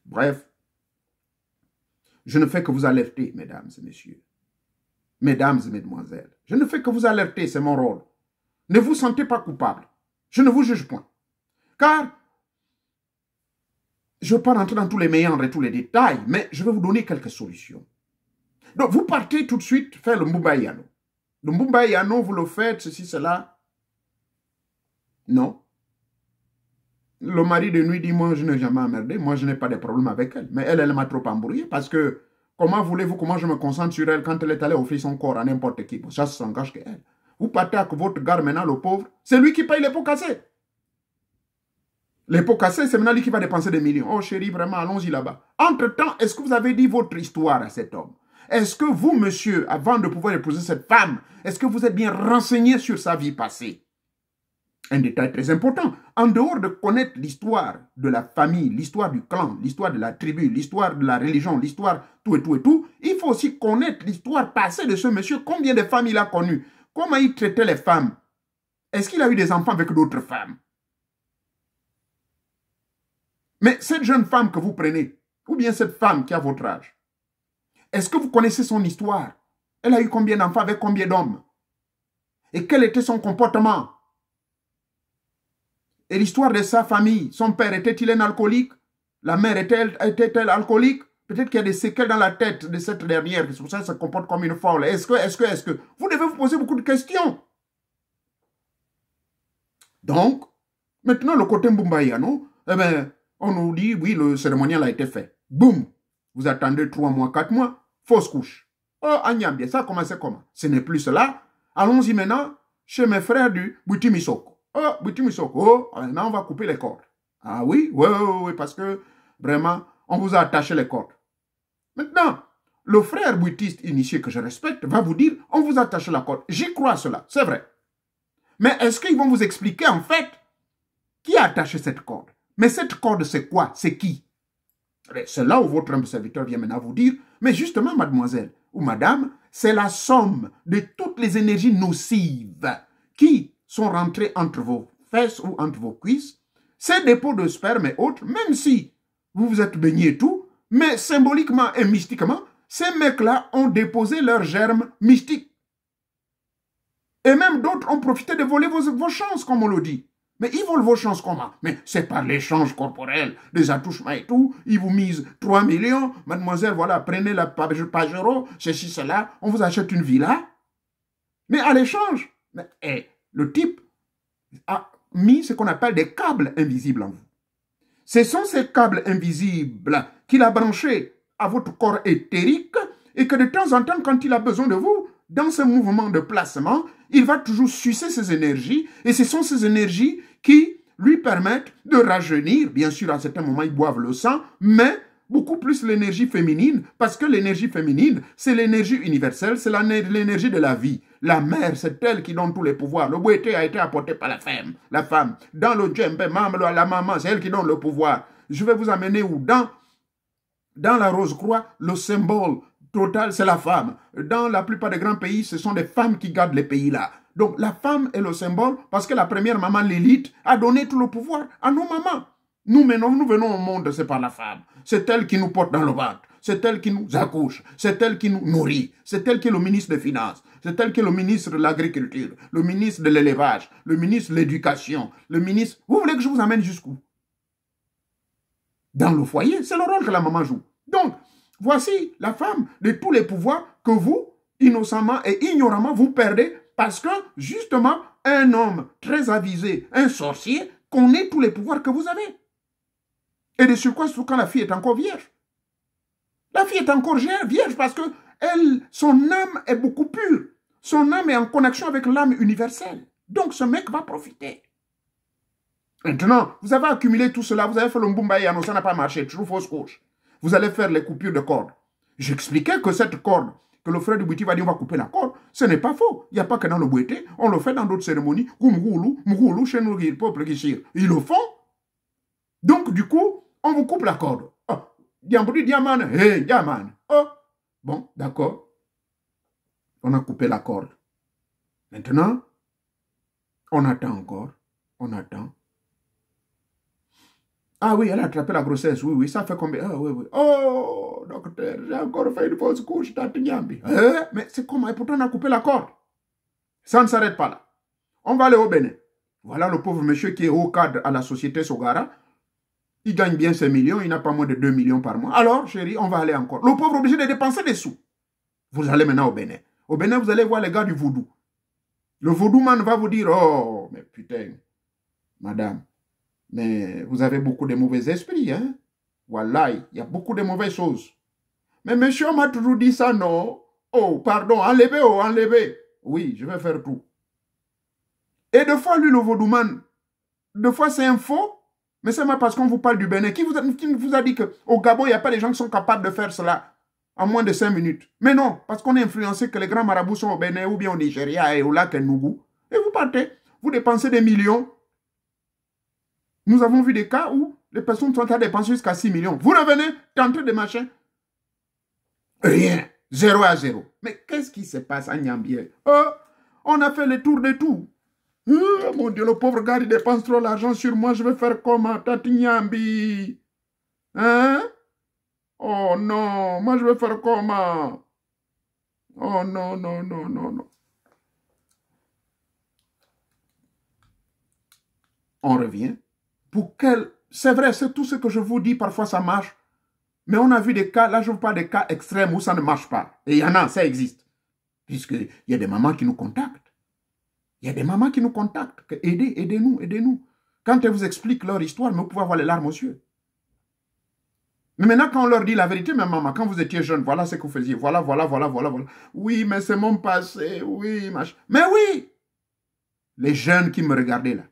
S1: Bref, je ne fais que vous alerter, mesdames et messieurs. Mesdames et mesdemoiselles, je ne fais que vous alerter, c'est mon rôle. Ne vous sentez pas coupable. Je ne vous juge point. Car, je ne veux pas rentrer dans tous les méandres et tous les détails, mais je vais vous donner quelques solutions. Donc, vous partez tout de suite faire le Mbumbaïano. Le Mbumbaïano, vous le faites, ceci, cela. Non. Le mari de nuit dit, moi, je n'ai jamais emmerdé, moi, je n'ai pas de problème avec elle. Mais elle m'a trop embrouillé parce que, comment voulez-vous, comment je me concentre sur elle quand elle est allée offrir son corps à n'importe qui? Bon, ça s'engage qu'elle. Vous partez avec votre gars maintenant, le pauvre, c'est lui qui paye les pots cassés. Les pots cassés, c'est maintenant lui qui va dépenser des millions. Oh chérie, vraiment, allons-y là-bas. Entre-temps, est-ce que vous avez dit votre histoire à cet homme? Est-ce que vous, monsieur, avant de pouvoir épouser cette femme, est-ce que vous êtes bien renseigné sur sa vie passée? Un détail très important. En dehors de connaître l'histoire de la famille, l'histoire du clan, l'histoire de la tribu, l'histoire de la religion, l'histoire tout et tout et tout, il faut aussi connaître l'histoire passée de ce monsieur. Combien de femmes il a connues? Comment il traitait les femmes? Est-ce qu'il a eu des enfants avec d'autres femmes? Mais cette jeune femme que vous prenez, ou bien cette femme qui a votre âge, est-ce que vous connaissez son histoire? Elle a eu combien d'enfants avec combien d'hommes? Et quel était son comportement? Et l'histoire de sa famille, son père était-il un alcoolique? La mère était-elle alcoolique? Peut-être qu'il y a des séquelles dans la tête de cette dernière, c'est pour ça qu'elle se comporte comme une folle. Est-ce que... Vous devez vous poser beaucoup de questions. Donc, maintenant, le côté Mbumbaïano, eh bien, on nous dit, oui, le cérémonial a été fait. Boum! Vous attendez 3 mois, 4 mois, fausse couche. Oh, Agnambia, ça a commencé comment? Ce n'est plus cela. Allons-y maintenant chez mes frères du Butimisoko. Oh, Butimisoko, oh, maintenant on va couper les cordes. Ah oui? Oui, parce que vraiment, on vous a attaché les cordes. Maintenant, le frère bouddhiste initié que je respecte va vous dire, on vous attache la corde. J'y crois cela, c'est vrai. Mais est-ce qu'ils vont vous expliquer en fait qui a attaché cette corde? Mais cette corde, c'est quoi? C'est qui? C'est là où votre humble serviteur vient maintenant vous dire, mais justement, mademoiselle ou madame, c'est la somme de toutes les énergies nocives qui sont rentrées entre vos fesses ou entre vos cuisses. Ces dépôts de sperme et autres, même si vous vous êtes baigné et tout, mais symboliquement et mystiquement, ces mecs-là ont déposé leurs germes mystiques. Et même d'autres ont profité de voler vos chances, comme on le dit. Mais ils volent vos chances comment? Mais c'est par l'échange corporel, des attouchements et tout. Ils vous misent 3 millions. Mademoiselle, voilà, prenez la Pajero, ceci, cela. On vous achète une villa. Mais à l'échange, le type a mis ce qu'on appelle des câbles invisibles en vous. Ce sont ces câbles invisibles qu'il a branchés à votre corps éthérique et que de temps en temps, quand il a besoin de vous, dans ce mouvement de placement, il va toujours sucer ces énergies et ce sont ces énergies qui lui permettent de rajeunir. Bien sûr, à certains moments, ils boivent le sang, mais beaucoup plus l'énergie féminine, parce que l'énergie féminine, c'est l'énergie universelle, c'est l'énergie de la vie. La mère, c'est elle qui donne tous les pouvoirs. Le boité a été apporté par la femme. Dans le djembe, la maman, c'est elle qui donne le pouvoir. Je vais vous amener où? Dans la Rose-Croix, le symbole total, c'est la femme. Dans la plupart des grands pays, ce sont des femmes qui gardent les pays-là. Donc, la femme est le symbole parce que la première maman, l'élite, a donné tout le pouvoir à nos mamans. Nous venons au monde, c'est par la femme. C'est elle qui nous porte dans le ventre. C'est elle qui nous accouche. C'est elle qui nous nourrit. C'est elle qui est le ministre des Finances. C'est elle qui est le ministre de l'Agriculture, le ministre de l'Élevage, le ministre de l'Éducation, le ministre... Vous voulez que je vous amène jusqu'où? Dans le foyer, c'est le rôle que la maman joue. Donc, voici la femme de tous les pouvoirs que vous, innocemment et ignoramment, vous perdez parce que, justement, un homme très avisé, un sorcier, connaît tous les pouvoirs que vous avez. Et de surcroît, surtout quand la fille est encore vierge. La fille est encore vierge parce que son âme est beaucoup pure. Son âme est en connexion avec l'âme universelle. Donc, ce mec va profiter. Maintenant, vous avez accumulé tout cela, vous avez fait le mbumbaïano, ça n'a pas marché, toujours fausse couche. Vous allez faire les coupures de cordes. J'expliquais que cette corde, que le frère du Bouti va dire on va couper la corde, ce n'est pas faux. Il n'y a pas que dans le Bouti, on le fait dans d'autres cérémonies. Mougoulou, chez nous, le peuple qui chire. Ils le font. Donc, du coup, on vous coupe la corde. Oh, Diamboudi, Diaman, hey, Diaman. Oh, bon, d'accord. On a coupé la corde. Maintenant, on attend encore. On attend. Ah oui, elle a attrapé la grossesse. Oui, oui, ça fait combien? Ah oui, oui. Oh, docteur, j'ai encore fait une fausse couche, tante Nyambi. Mais c'est comment? Et pourtant, on a coupé la corde. Ça ne s'arrête pas là. On va aller au Bénin. Voilà le pauvre monsieur qui est haut cadre à la société Sogara. Il gagne bien ses millions, il n'a pas moins de 2 millions par mois. Alors, chérie, on va aller encore. Le pauvre est obligé de dépenser des sous. Vous allez maintenant au Bénin. Au Bénin, vous allez voir les gars du vaudou. Le vaudou man va vous dire, oh, mais putain, madame, mais vous avez beaucoup de mauvais esprits, hein? Voilà, il y a beaucoup de mauvaises choses. Mais monsieur m'a toujours dit ça, non? Oh, pardon, enlevez, oh, enlevez. Oui, je vais faire tout. Et deux fois, lui, le vaudouman, deux fois, c'est un faux, mais c'est pas parce qu'on vous parle du Bénin. Qui vous a dit qu'au Gabon, il n'y a pas des gens qui sont capables de faire cela en moins de 5 minutes? Mais non, parce qu'on est influencé que les grands marabouts sont au Bénin ou bien au Nigeria et au lac Nougou. Et vous partez, vous dépensez des millions. Nous avons vu des cas où les personnes sont à dépenser jusqu'à 6 millions. Vous revenez, tentez des machins. Rien. 0 à 0. Mais qu'est-ce qui se passe à Niambier? Oh, on a fait le tour de tout. Oh, mon Dieu, le pauvre gars, il dépense trop l'argent sur moi. Je vais faire comment, Tati Niambi? Hein? Oh non, moi je vais faire comment? Oh non, non, non, non, non. On revient. Pour quel... C'est vrai, c'est tout ce que je vous dis, parfois ça marche. Mais on a vu des cas, là je vous parle des cas extrêmes où ça ne marche pas. Et il y en a, ça existe. Puisqu'il y a des mamans qui nous contactent. Il y a des mamans qui nous contactent. Aidez-nous, aidez-nous. Quand elles vous expliquent leur histoire, mais vous pouvez avoir les larmes aux yeux. Mais maintenant, quand on leur dit la vérité, mais maman, quand vous étiez jeune, voilà ce que vous faisiez. Voilà, voilà, voilà, voilà, voilà. Oui, mais c'est mon passé. Oui, machin. Mais oui! Les jeunes qui me regardaient là.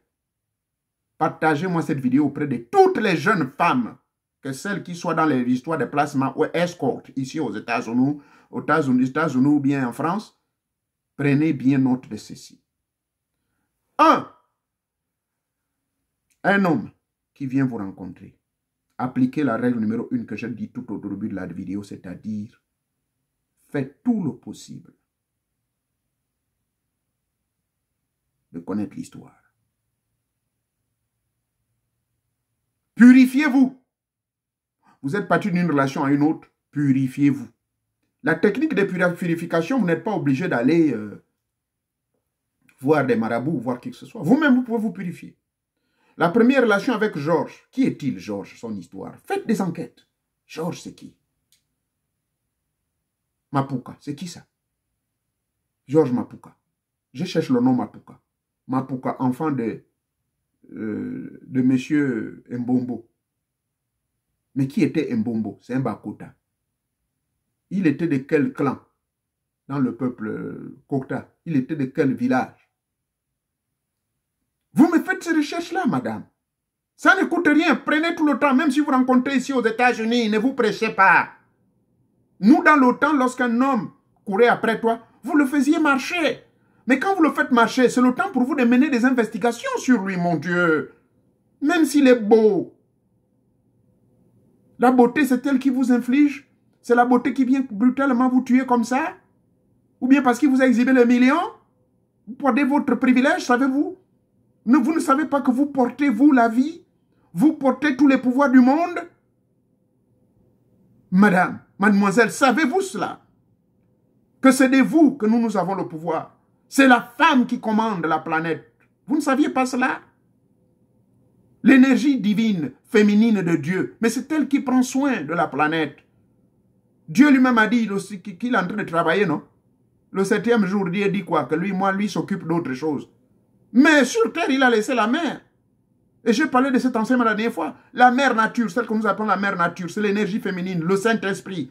S1: Partagez-moi cette vidéo auprès de toutes les jeunes femmes, que celles qui soient dans les histoires de placement ou escort ici aux États-Unis ou bien en France. Prenez bien note de ceci. 1. Un homme qui vient vous rencontrer. Appliquez la règle numéro 1 que j'ai dit tout au début de la vidéo, c'est-à-dire faites tout le possible de connaître l'histoire. Purifiez-vous. Vous êtes parti d'une relation à une autre, purifiez-vous. La technique de purification, vous n'êtes pas obligé d'aller voir des marabouts, voir qui que ce soit. Vous-même, vous pouvez vous purifier. La première relation avec Georges, qui est-il, Georges, son histoire? Faites des enquêtes. Georges, c'est qui? Mapuka, c'est qui ça? Georges Mapuka. Je cherche le nom Mapuka. Mapuka, enfant de monsieur Mbombo. Mais qui était Mbombo? C'est un Bakota. Il était de quel clan dans le peuple Kokta? Il était de quel village? Vous me faites ces recherches-là, madame. Ça ne coûte rien. Prenez tout le temps. Même si vous rencontrez ici aux États-Unis, ne vous prêchez pas. Nous, dans l'OTAN, lorsqu'un homme courait après toi, vous le faisiez marcher. Mais quand vous le faites marcher, c'est le temps pour vous de mener des investigations sur lui, mon Dieu. Même s'il est beau. La beauté, c'est elle qui vous inflige. C'est la beauté qui vient brutalement vous tuer comme ça. Ou bien parce qu'il vous a exhibé le million. Vous portez votre privilège, savez-vous? Vous ne savez pas que vous portez, vous, la vie. Vous portez tous les pouvoirs du monde. Madame, mademoiselle, savez-vous cela? Que c'est de vous que nous avons le pouvoir. C'est la femme qui commande la planète. Vous ne saviez pas cela? L'énergie divine, féminine de Dieu. Mais c'est elle qui prend soin de la planète. Dieu lui-même a dit qu'il est en train de travailler, non? Le 7e jour, Dieu dit quoi? Que lui s'occupe d'autre chose. Mais sur terre, il a laissé la mer. Et j'ai parlé de cet enseignement la dernière fois. La mère nature, celle que nous appelons la mère nature, c'est l'énergie féminine, le Saint-Esprit.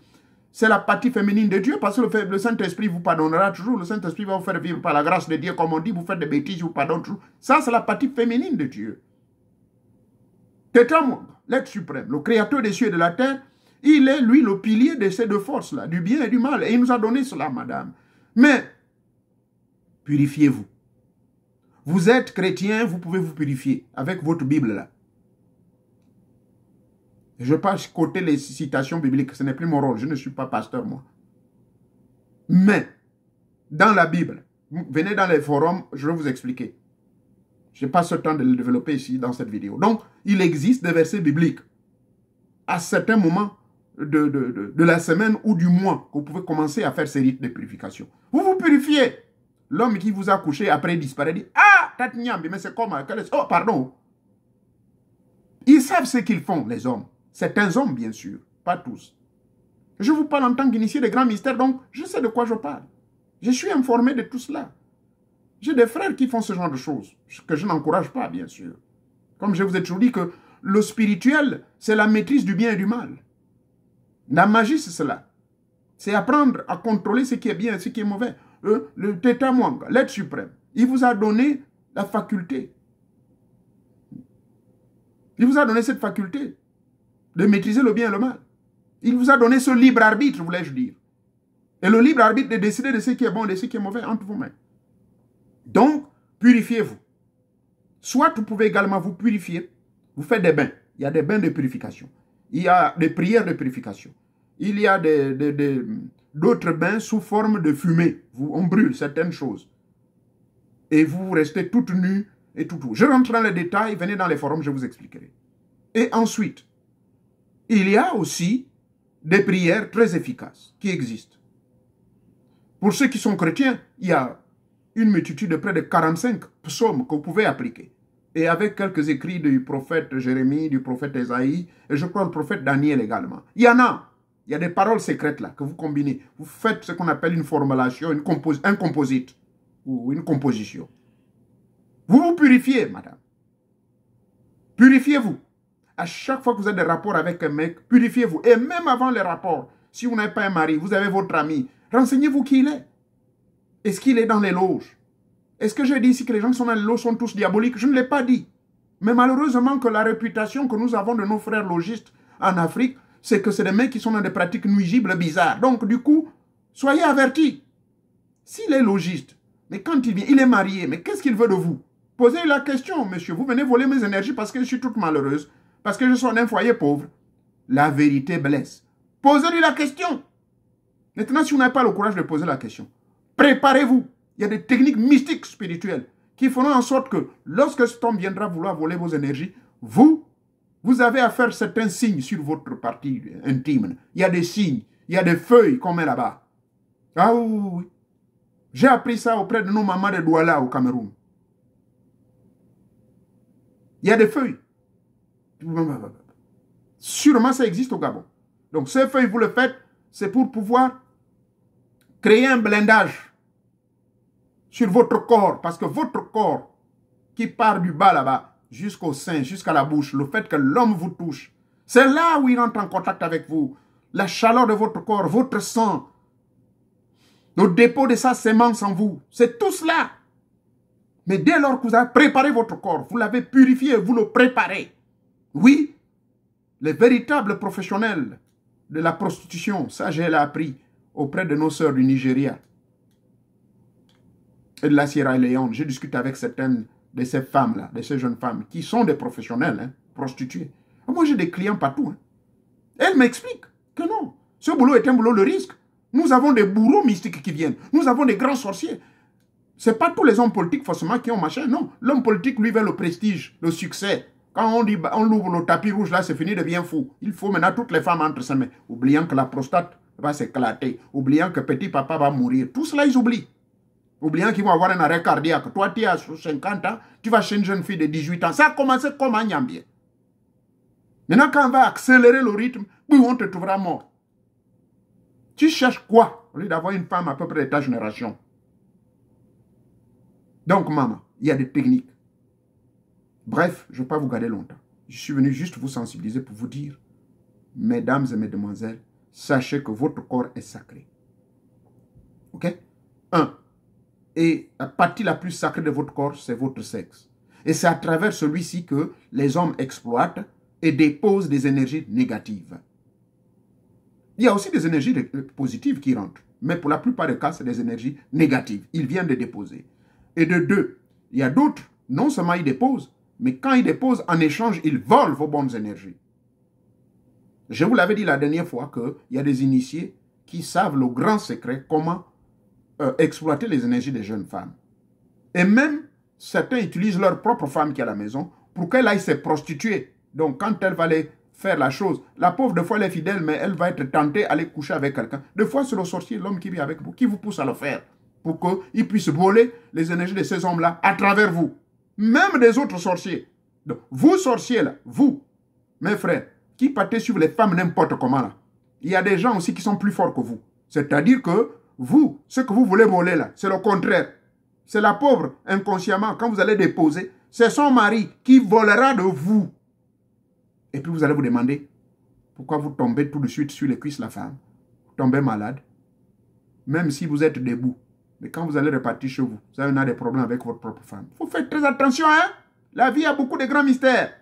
S1: C'est la partie féminine de Dieu, parce que le Saint-Esprit vous pardonnera toujours. Le Saint-Esprit va vous faire vivre par la grâce de Dieu, comme on dit, vous faites des bêtises, vous pardonne toujours. Ça, c'est la partie féminine de Dieu. Tétamon, l'être suprême, le créateur des cieux et de la terre, il est, lui, le pilier de ces deux forces-là, du bien et du mal. Et il nous a donné cela, madame. Mais, purifiez-vous. Vous êtes chrétien, vous pouvez vous purifier avec votre Bible là. Je passe côté les citations bibliques, ce n'est plus mon rôle, je ne suis pas pasteur moi. Mais, dans la Bible, venez dans les forums, je vais vous expliquer. Je n'ai pas ce temps de le développer ici dans cette vidéo. Donc, il existe des versets bibliques à certains moments de la semaine ou du mois que vous pouvez commencer à faire ces rites de purification. Vous vous purifiez. L'homme qui vous a couché après disparaît, dit « Ah, Tatnyambi, mais c'est comment? Oh, pardon. » Ils savent ce qu'ils font, les hommes. Certains hommes, bien sûr, pas tous. Je vous parle en tant qu'initié des grands mystères, donc je sais de quoi je parle. Je suis informé de tout cela. J'ai des frères qui font ce genre de choses, que je n'encourage pas, bien sûr. Comme je vous ai toujours dit que le spirituel, c'est la maîtrise du bien et du mal. La magie, c'est cela. C'est apprendre à contrôler ce qui est bien et ce qui est mauvais. Le Tétamouanga, l'être suprême, il vous a donné la faculté. Il vous a donné cette faculté de maîtriser le bien et le mal. Il vous a donné ce libre arbitre, voulais-je dire. Et le libre arbitre de décider de ce qui est bon et de ce qui est mauvais entre vous-mêmes. Donc, purifiez-vous. Soit vous pouvez également vous purifier. Vous faites des bains. Il y a des bains de purification. Il y a des prières de purification. Il y a d'autres bains sous forme de fumée. On brûle certaines choses. Et vous restez toute nue et tout. Je rentre dans les détails, venez dans les forums, je vous expliquerai. Et ensuite, il y a aussi des prières très efficaces qui existent. Pour ceux qui sont chrétiens, il y a une multitude de près de 45 psaumes que vous pouvez appliquer. Et avec quelques écrits du prophète Jérémie, du prophète Esaïe, et je crois le prophète Daniel également. Il y en a. Il y a des paroles secrètes là que vous combinez. Vous faites ce qu'on appelle une formulation, un composite ou une composition. Vous vous purifiez, madame. Purifiez-vous. À chaque fois que vous avez des rapports avec un mec, purifiez-vous. Et même avant les rapports, si vous n'avez pas un mari, vous avez votre ami, renseignez-vous qui il est. Est-ce qu'il est dans les loges? Est-ce que j'ai dit ici que les gens qui sont dans les loges sont tous diaboliques? Je ne l'ai pas dit. Mais malheureusement que la réputation que nous avons de nos frères logistes en Afrique, c'est que c'est des mecs qui sont dans des pratiques nuisibles, bizarres. Donc du coup, soyez avertis. S'il est logiste, mais quand il vient, il est marié, mais qu'est-ce qu'il veut de vous? Posez la question, monsieur. Vous venez voler mes énergies parce que je suis toute malheureuse, parce que je suis d'un foyer pauvre. La vérité blesse. Posez-lui la question. Maintenant, si vous n'avez pas le courage de poser la question, préparez-vous. Il y a des techniques mystiques spirituelles qui feront en sorte que lorsque cet homme viendra vouloir voler vos énergies, vous Vous avez à faire certains signes sur votre partie intime. Il y a des signes, il y a des feuilles qu'on met là-bas. Ah oui, oui, oui. J'ai appris ça auprès de nos mamans de Douala au Cameroun. Il y a des feuilles. Sûrement, ça existe au Gabon. Donc, ces feuilles, vous le faites, c'est pour pouvoir créer un blindage sur votre corps. Parce que votre corps, qui part du bas là-bas, jusqu'au sein, jusqu'à la bouche, le fait que l'homme vous touche, c'est là où il entre en contact avec vous. La chaleur de votre corps, votre sang, le dépôt de sa sémence en vous, c'est tout cela. Mais dès lors que vous avez préparé votre corps, vous l'avez purifié, vous le préparez. Oui, les véritables professionnels de la prostitution, ça j'ai appris auprès de nos sœurs du Nigeria et de la Sierra Leone. J'ai discuté avec certaines de ces femmes-là, de ces jeunes femmes, qui sont des professionnels, hein, prostituées. Moi j'ai des clients partout. Hein. Elles m'expliquent que non, ce boulot est un boulot de risque. Nous avons des bourreaux mystiques qui viennent. Nous avons des grands sorciers. Ce n'est pas tous les hommes politiques forcément qui ont machin. Non, l'homme politique, lui, veut le prestige, le succès. Quand on dit on ouvre le tapis rouge, là, c'est fini, devient fou. Il faut maintenant toutes les femmes entre ses mains. Oubliant que la prostate va s'éclater. Oubliant que petit papa va mourir. Tout cela, ils oublient. Oubliant qu'ils vont avoir un arrêt cardiaque. Toi, tu as 50 ans, tu vas chez une jeune fille de 18 ans. Ça a commencé comme un Nyambie. Maintenant, quand on va accélérer le rythme, on te trouvera mort. Tu cherches quoi au lieu d'avoir une femme à peu près de ta génération? Donc, maman, il y a des techniques. Bref, je ne vais pas vous garder longtemps. Je suis venu juste vous sensibiliser pour vous dire, mesdames et mesdemoiselles, sachez que votre corps est sacré. Ok? Et la partie la plus sacrée de votre corps, c'est votre sexe. Et c'est à travers celui-ci que les hommes exploitent et déposent des énergies négatives. Il y a aussi des énergies positives qui rentrent. Mais pour la plupart des cas, c'est des énergies négatives. Ils viennent de déposer. Et de deux, il y a d'autres, non seulement ils déposent, mais quand ils déposent, en échange, ils volent vos bonnes énergies. Je vous l'avais dit la dernière fois qu'il y a des initiés qui savent le grand secret, comment exploiter les énergies des jeunes femmes. Et même, certains utilisent leur propre femme qui est à la maison pour qu'elle aille se prostituer. Donc, quand elle va aller faire la chose, la pauvre, de fois, elle est fidèle, mais elle va être tentée à aller coucher avec quelqu'un. De fois, c'est le sorcier, l'homme qui vit avec vous, qui vous pousse à le faire, pour qu'il puisse voler les énergies de ces hommes-là à travers vous. Même des autres sorciers. Donc, vous, sorciers, là, vous, mes frères, qui partez suivre les femmes n'importe comment, là, il y a des gens aussi qui sont plus forts que vous. C'est-à-dire que vous, ce que vous voulez voler, là, c'est le contraire. C'est la pauvre, inconsciemment, quand vous allez déposer, c'est son mari qui volera de vous. Et puis vous allez vous demander, pourquoi vous tombez tout de suite sur les cuisses de la femme? Vous tombez malade. Même si vous êtes debout. Mais quand vous allez repartir chez vous, vous avez des problèmes avec votre propre femme. Il faut faire très attention, hein? La vie a beaucoup de grands mystères.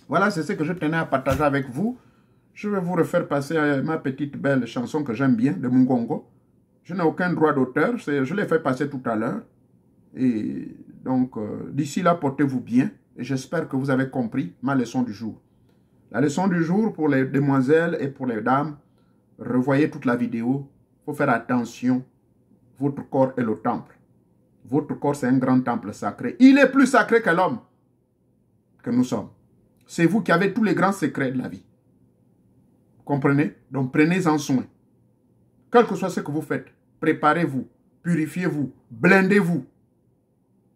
S1: Voilà, c'est ce que je tenais à partager avec vous. Je vais vous refaire passer ma petite belle chanson que j'aime bien, de Mungongo. Je n'ai aucun droit d'auteur, je l'ai fait passer tout à l'heure. Et donc, d'ici là, portez-vous bien. Et j'espère que vous avez compris ma leçon du jour. La leçon du jour pour les demoiselles et pour les dames, revoyez toute la vidéo. Il faut faire attention. Votre corps est le temple. Votre corps, c'est un grand temple sacré. Il est plus sacré que l'homme que nous sommes. C'est vous qui avez tous les grands secrets de la vie. Comprenez? Donc, prenez-en soin. Quel que soit ce que vous faites, préparez-vous, purifiez-vous, blindez-vous.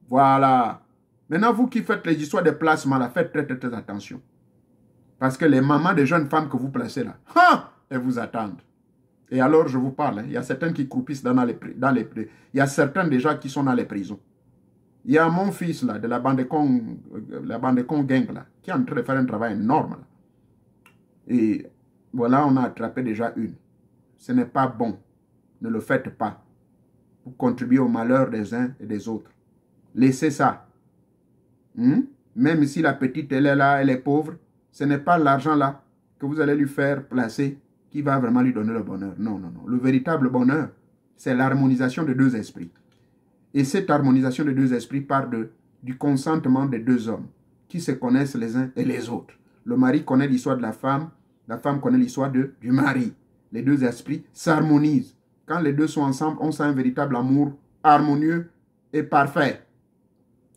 S1: Voilà. Maintenant, vous qui faites les histoires de placement, là, faites très, très, très attention. Parce que les mamans des jeunes femmes que vous placez là, elles vous attendent. Et alors, je vous parle, hein, il y a certains qui croupissent dans les il y a certains déjà qui sont dans les prisons. Il y a mon fils là, de la Bandecon gang là, qui est en train de faire un travail énorme. Là. Et voilà, on a attrapé déjà une. Ce n'est pas bon. Ne le faites pas. Vous contribuez au malheur des uns et des autres. Laissez ça. Même si la petite, elle est là, elle est pauvre, ce n'est pas l'argent là que vous allez lui faire placer qui va vraiment lui donner le bonheur. Non, non, non. Le véritable bonheur, c'est l'harmonisation de deux esprits. Et cette harmonisation de deux esprits part du consentement des deux hommes qui se connaissent les uns et les autres. Le mari connaît l'histoire de la femme connaît l'histoire du mari. Les deux esprits s'harmonisent. Quand les deux sont ensemble, on sent un véritable amour harmonieux et parfait.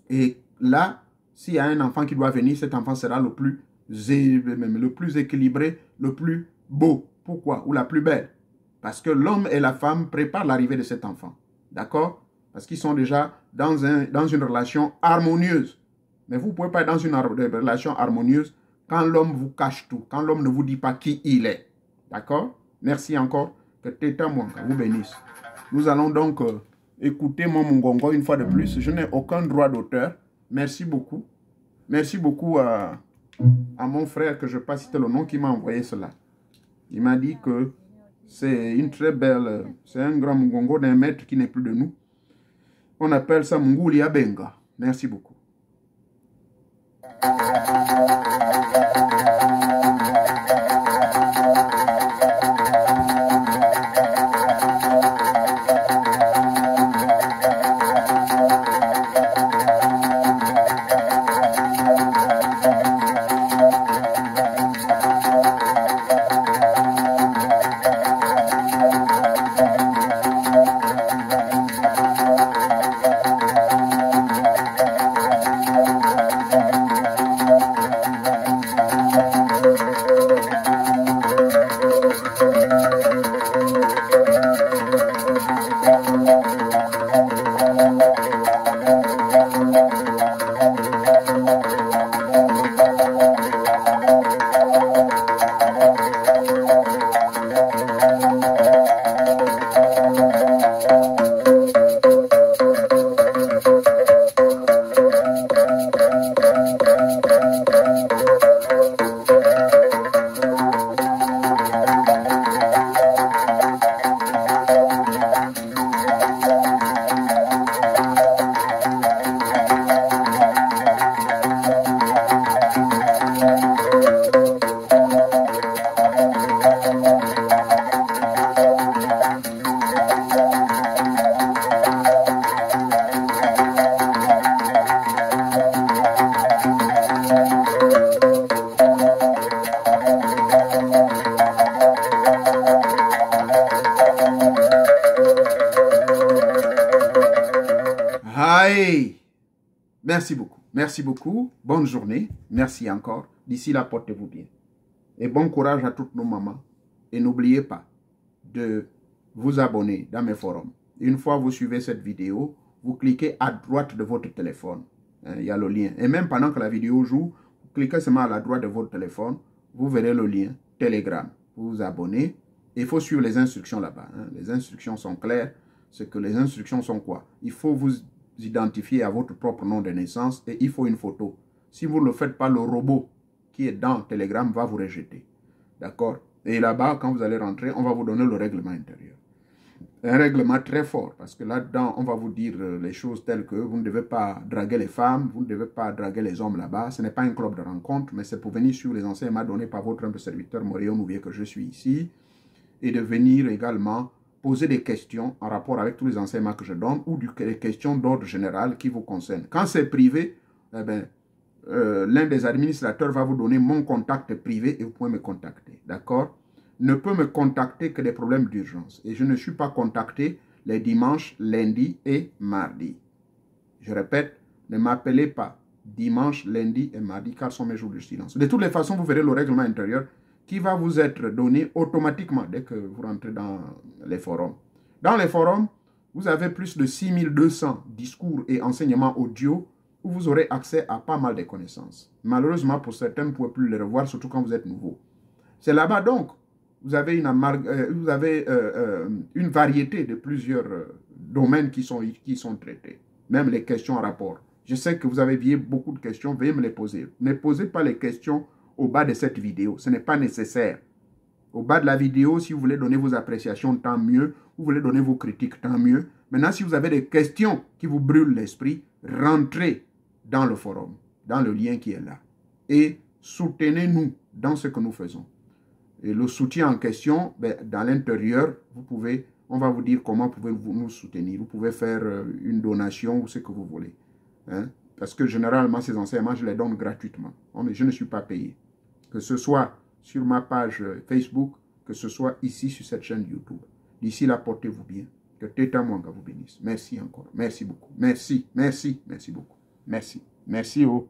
S1: Et là, s'il y a un enfant qui doit venir, cet enfant sera le plus même le plus équilibré, le plus beau. Pourquoi? Ou la plus belle. Parce que l'homme et la femme préparent l'arrivée de cet enfant. D'accord? Parce qu'ils sont déjà dans une relation harmonieuse. Mais vous ne pouvez pas être dans une relation harmonieuse quand l'homme vous cache tout, quand l'homme ne vous dit pas qui il est. D'accord? Merci encore. Que Teta Mwanga vous bénisse. Nous allons donc écouter mon Mungongo une fois de plus. Je n'ai aucun droit d'auteur. Merci beaucoup. Merci beaucoup à mon frère, que je ne vais pas citer le nom, qui m'a envoyé cela. Il m'a dit que c'est une très belle, c'est un grand Mungongo d'un maître qui n'est plus de nous. On appelle ça Munguli Abenga. Merci beaucoup. Aïe! Merci beaucoup. Merci beaucoup. Bonne journée. Merci encore. D'ici là, portez-vous bien. Et bon courage à toutes nos mamans. Et n'oubliez pas de vous abonner dans mes forums. Une fois vous suivez cette vidéo, vous cliquez à droite de votre téléphone. Il y a le lien. Et même pendant que la vidéo joue, vous cliquez seulement à la droite de votre téléphone. Vous verrez le lien Telegram. Vous vous abonnez. Et il faut suivre les instructions là-bas. Les instructions sont claires. C'est que les instructions sont quoi? Il faut vous identifier à votre propre nom de naissance et il faut une photo. Si vous ne le faites pas, le robot qui est dans Telegram va vous rejeter. D'accord? Et là-bas, quand vous allez rentrer, on va vous donner le règlement intérieur. Un règlement très fort, parce que là-dedans, on va vous dire les choses telles que vous ne devez pas draguer les femmes, vous ne devez pas draguer les hommes là-bas. Ce n'est pas un club de rencontre, mais c'est pour venir sur les enseignements donnés par votre humble serviteur Moréon Nouvier que je suis ici, et de venir également poser des questions en rapport avec tous les enseignements que je donne ou des questions d'ordre général qui vous concernent. Quand c'est privé, eh ben, l'un des administrateurs va vous donner mon contact privé et vous pouvez me contacter. D'accord? Ne peut me contacter que des problèmes d'urgence. Et je ne suis pas contacté les dimanches, lundis et mardis. Je répète, ne m'appelez pas dimanche, lundi et mardi car ce sont mes jours de silence. De toutes les façons, vous verrez le règlement intérieur qui va vous être donné automatiquement dès que vous rentrez dans les forums. Dans les forums, vous avez plus de 6200 discours et enseignements audio où vous aurez accès à pas mal de connaissances. Malheureusement, pour certains, vous ne pouvez plus les revoir, surtout quand vous êtes nouveau. C'est là-bas donc, vous avez une variété de plusieurs domaines qui sont traités. Même les questions en rapport. Je sais que vous avez beaucoup de questions, veuillez me les poser. Ne posez pas les questions au bas de cette vidéo. Ce n'est pas nécessaire. Au bas de la vidéo, si vous voulez donner vos appréciations, tant mieux. Vous voulez donner vos critiques, tant mieux. Maintenant, si vous avez des questions qui vous brûlent l'esprit, rentrez dans le forum, dans le lien qui est là. Et soutenez-nous dans ce que nous faisons. Et le soutien en question, ben, dans l'intérieur, on va vous dire comment pouvez-vous nous soutenir. Vous pouvez faire une donation ou ce que vous voulez. Hein? Parce que généralement, ces enseignements, je les donne gratuitement. Je ne suis pas payé. Que ce soit sur ma page Facebook, que ce soit ici sur cette chaîne YouTube. D'ici là, portez-vous bien. Que Teta Mwanga vous bénisse. Merci encore. Merci beaucoup. Merci, merci, merci beaucoup. Merci. Merci. Oh.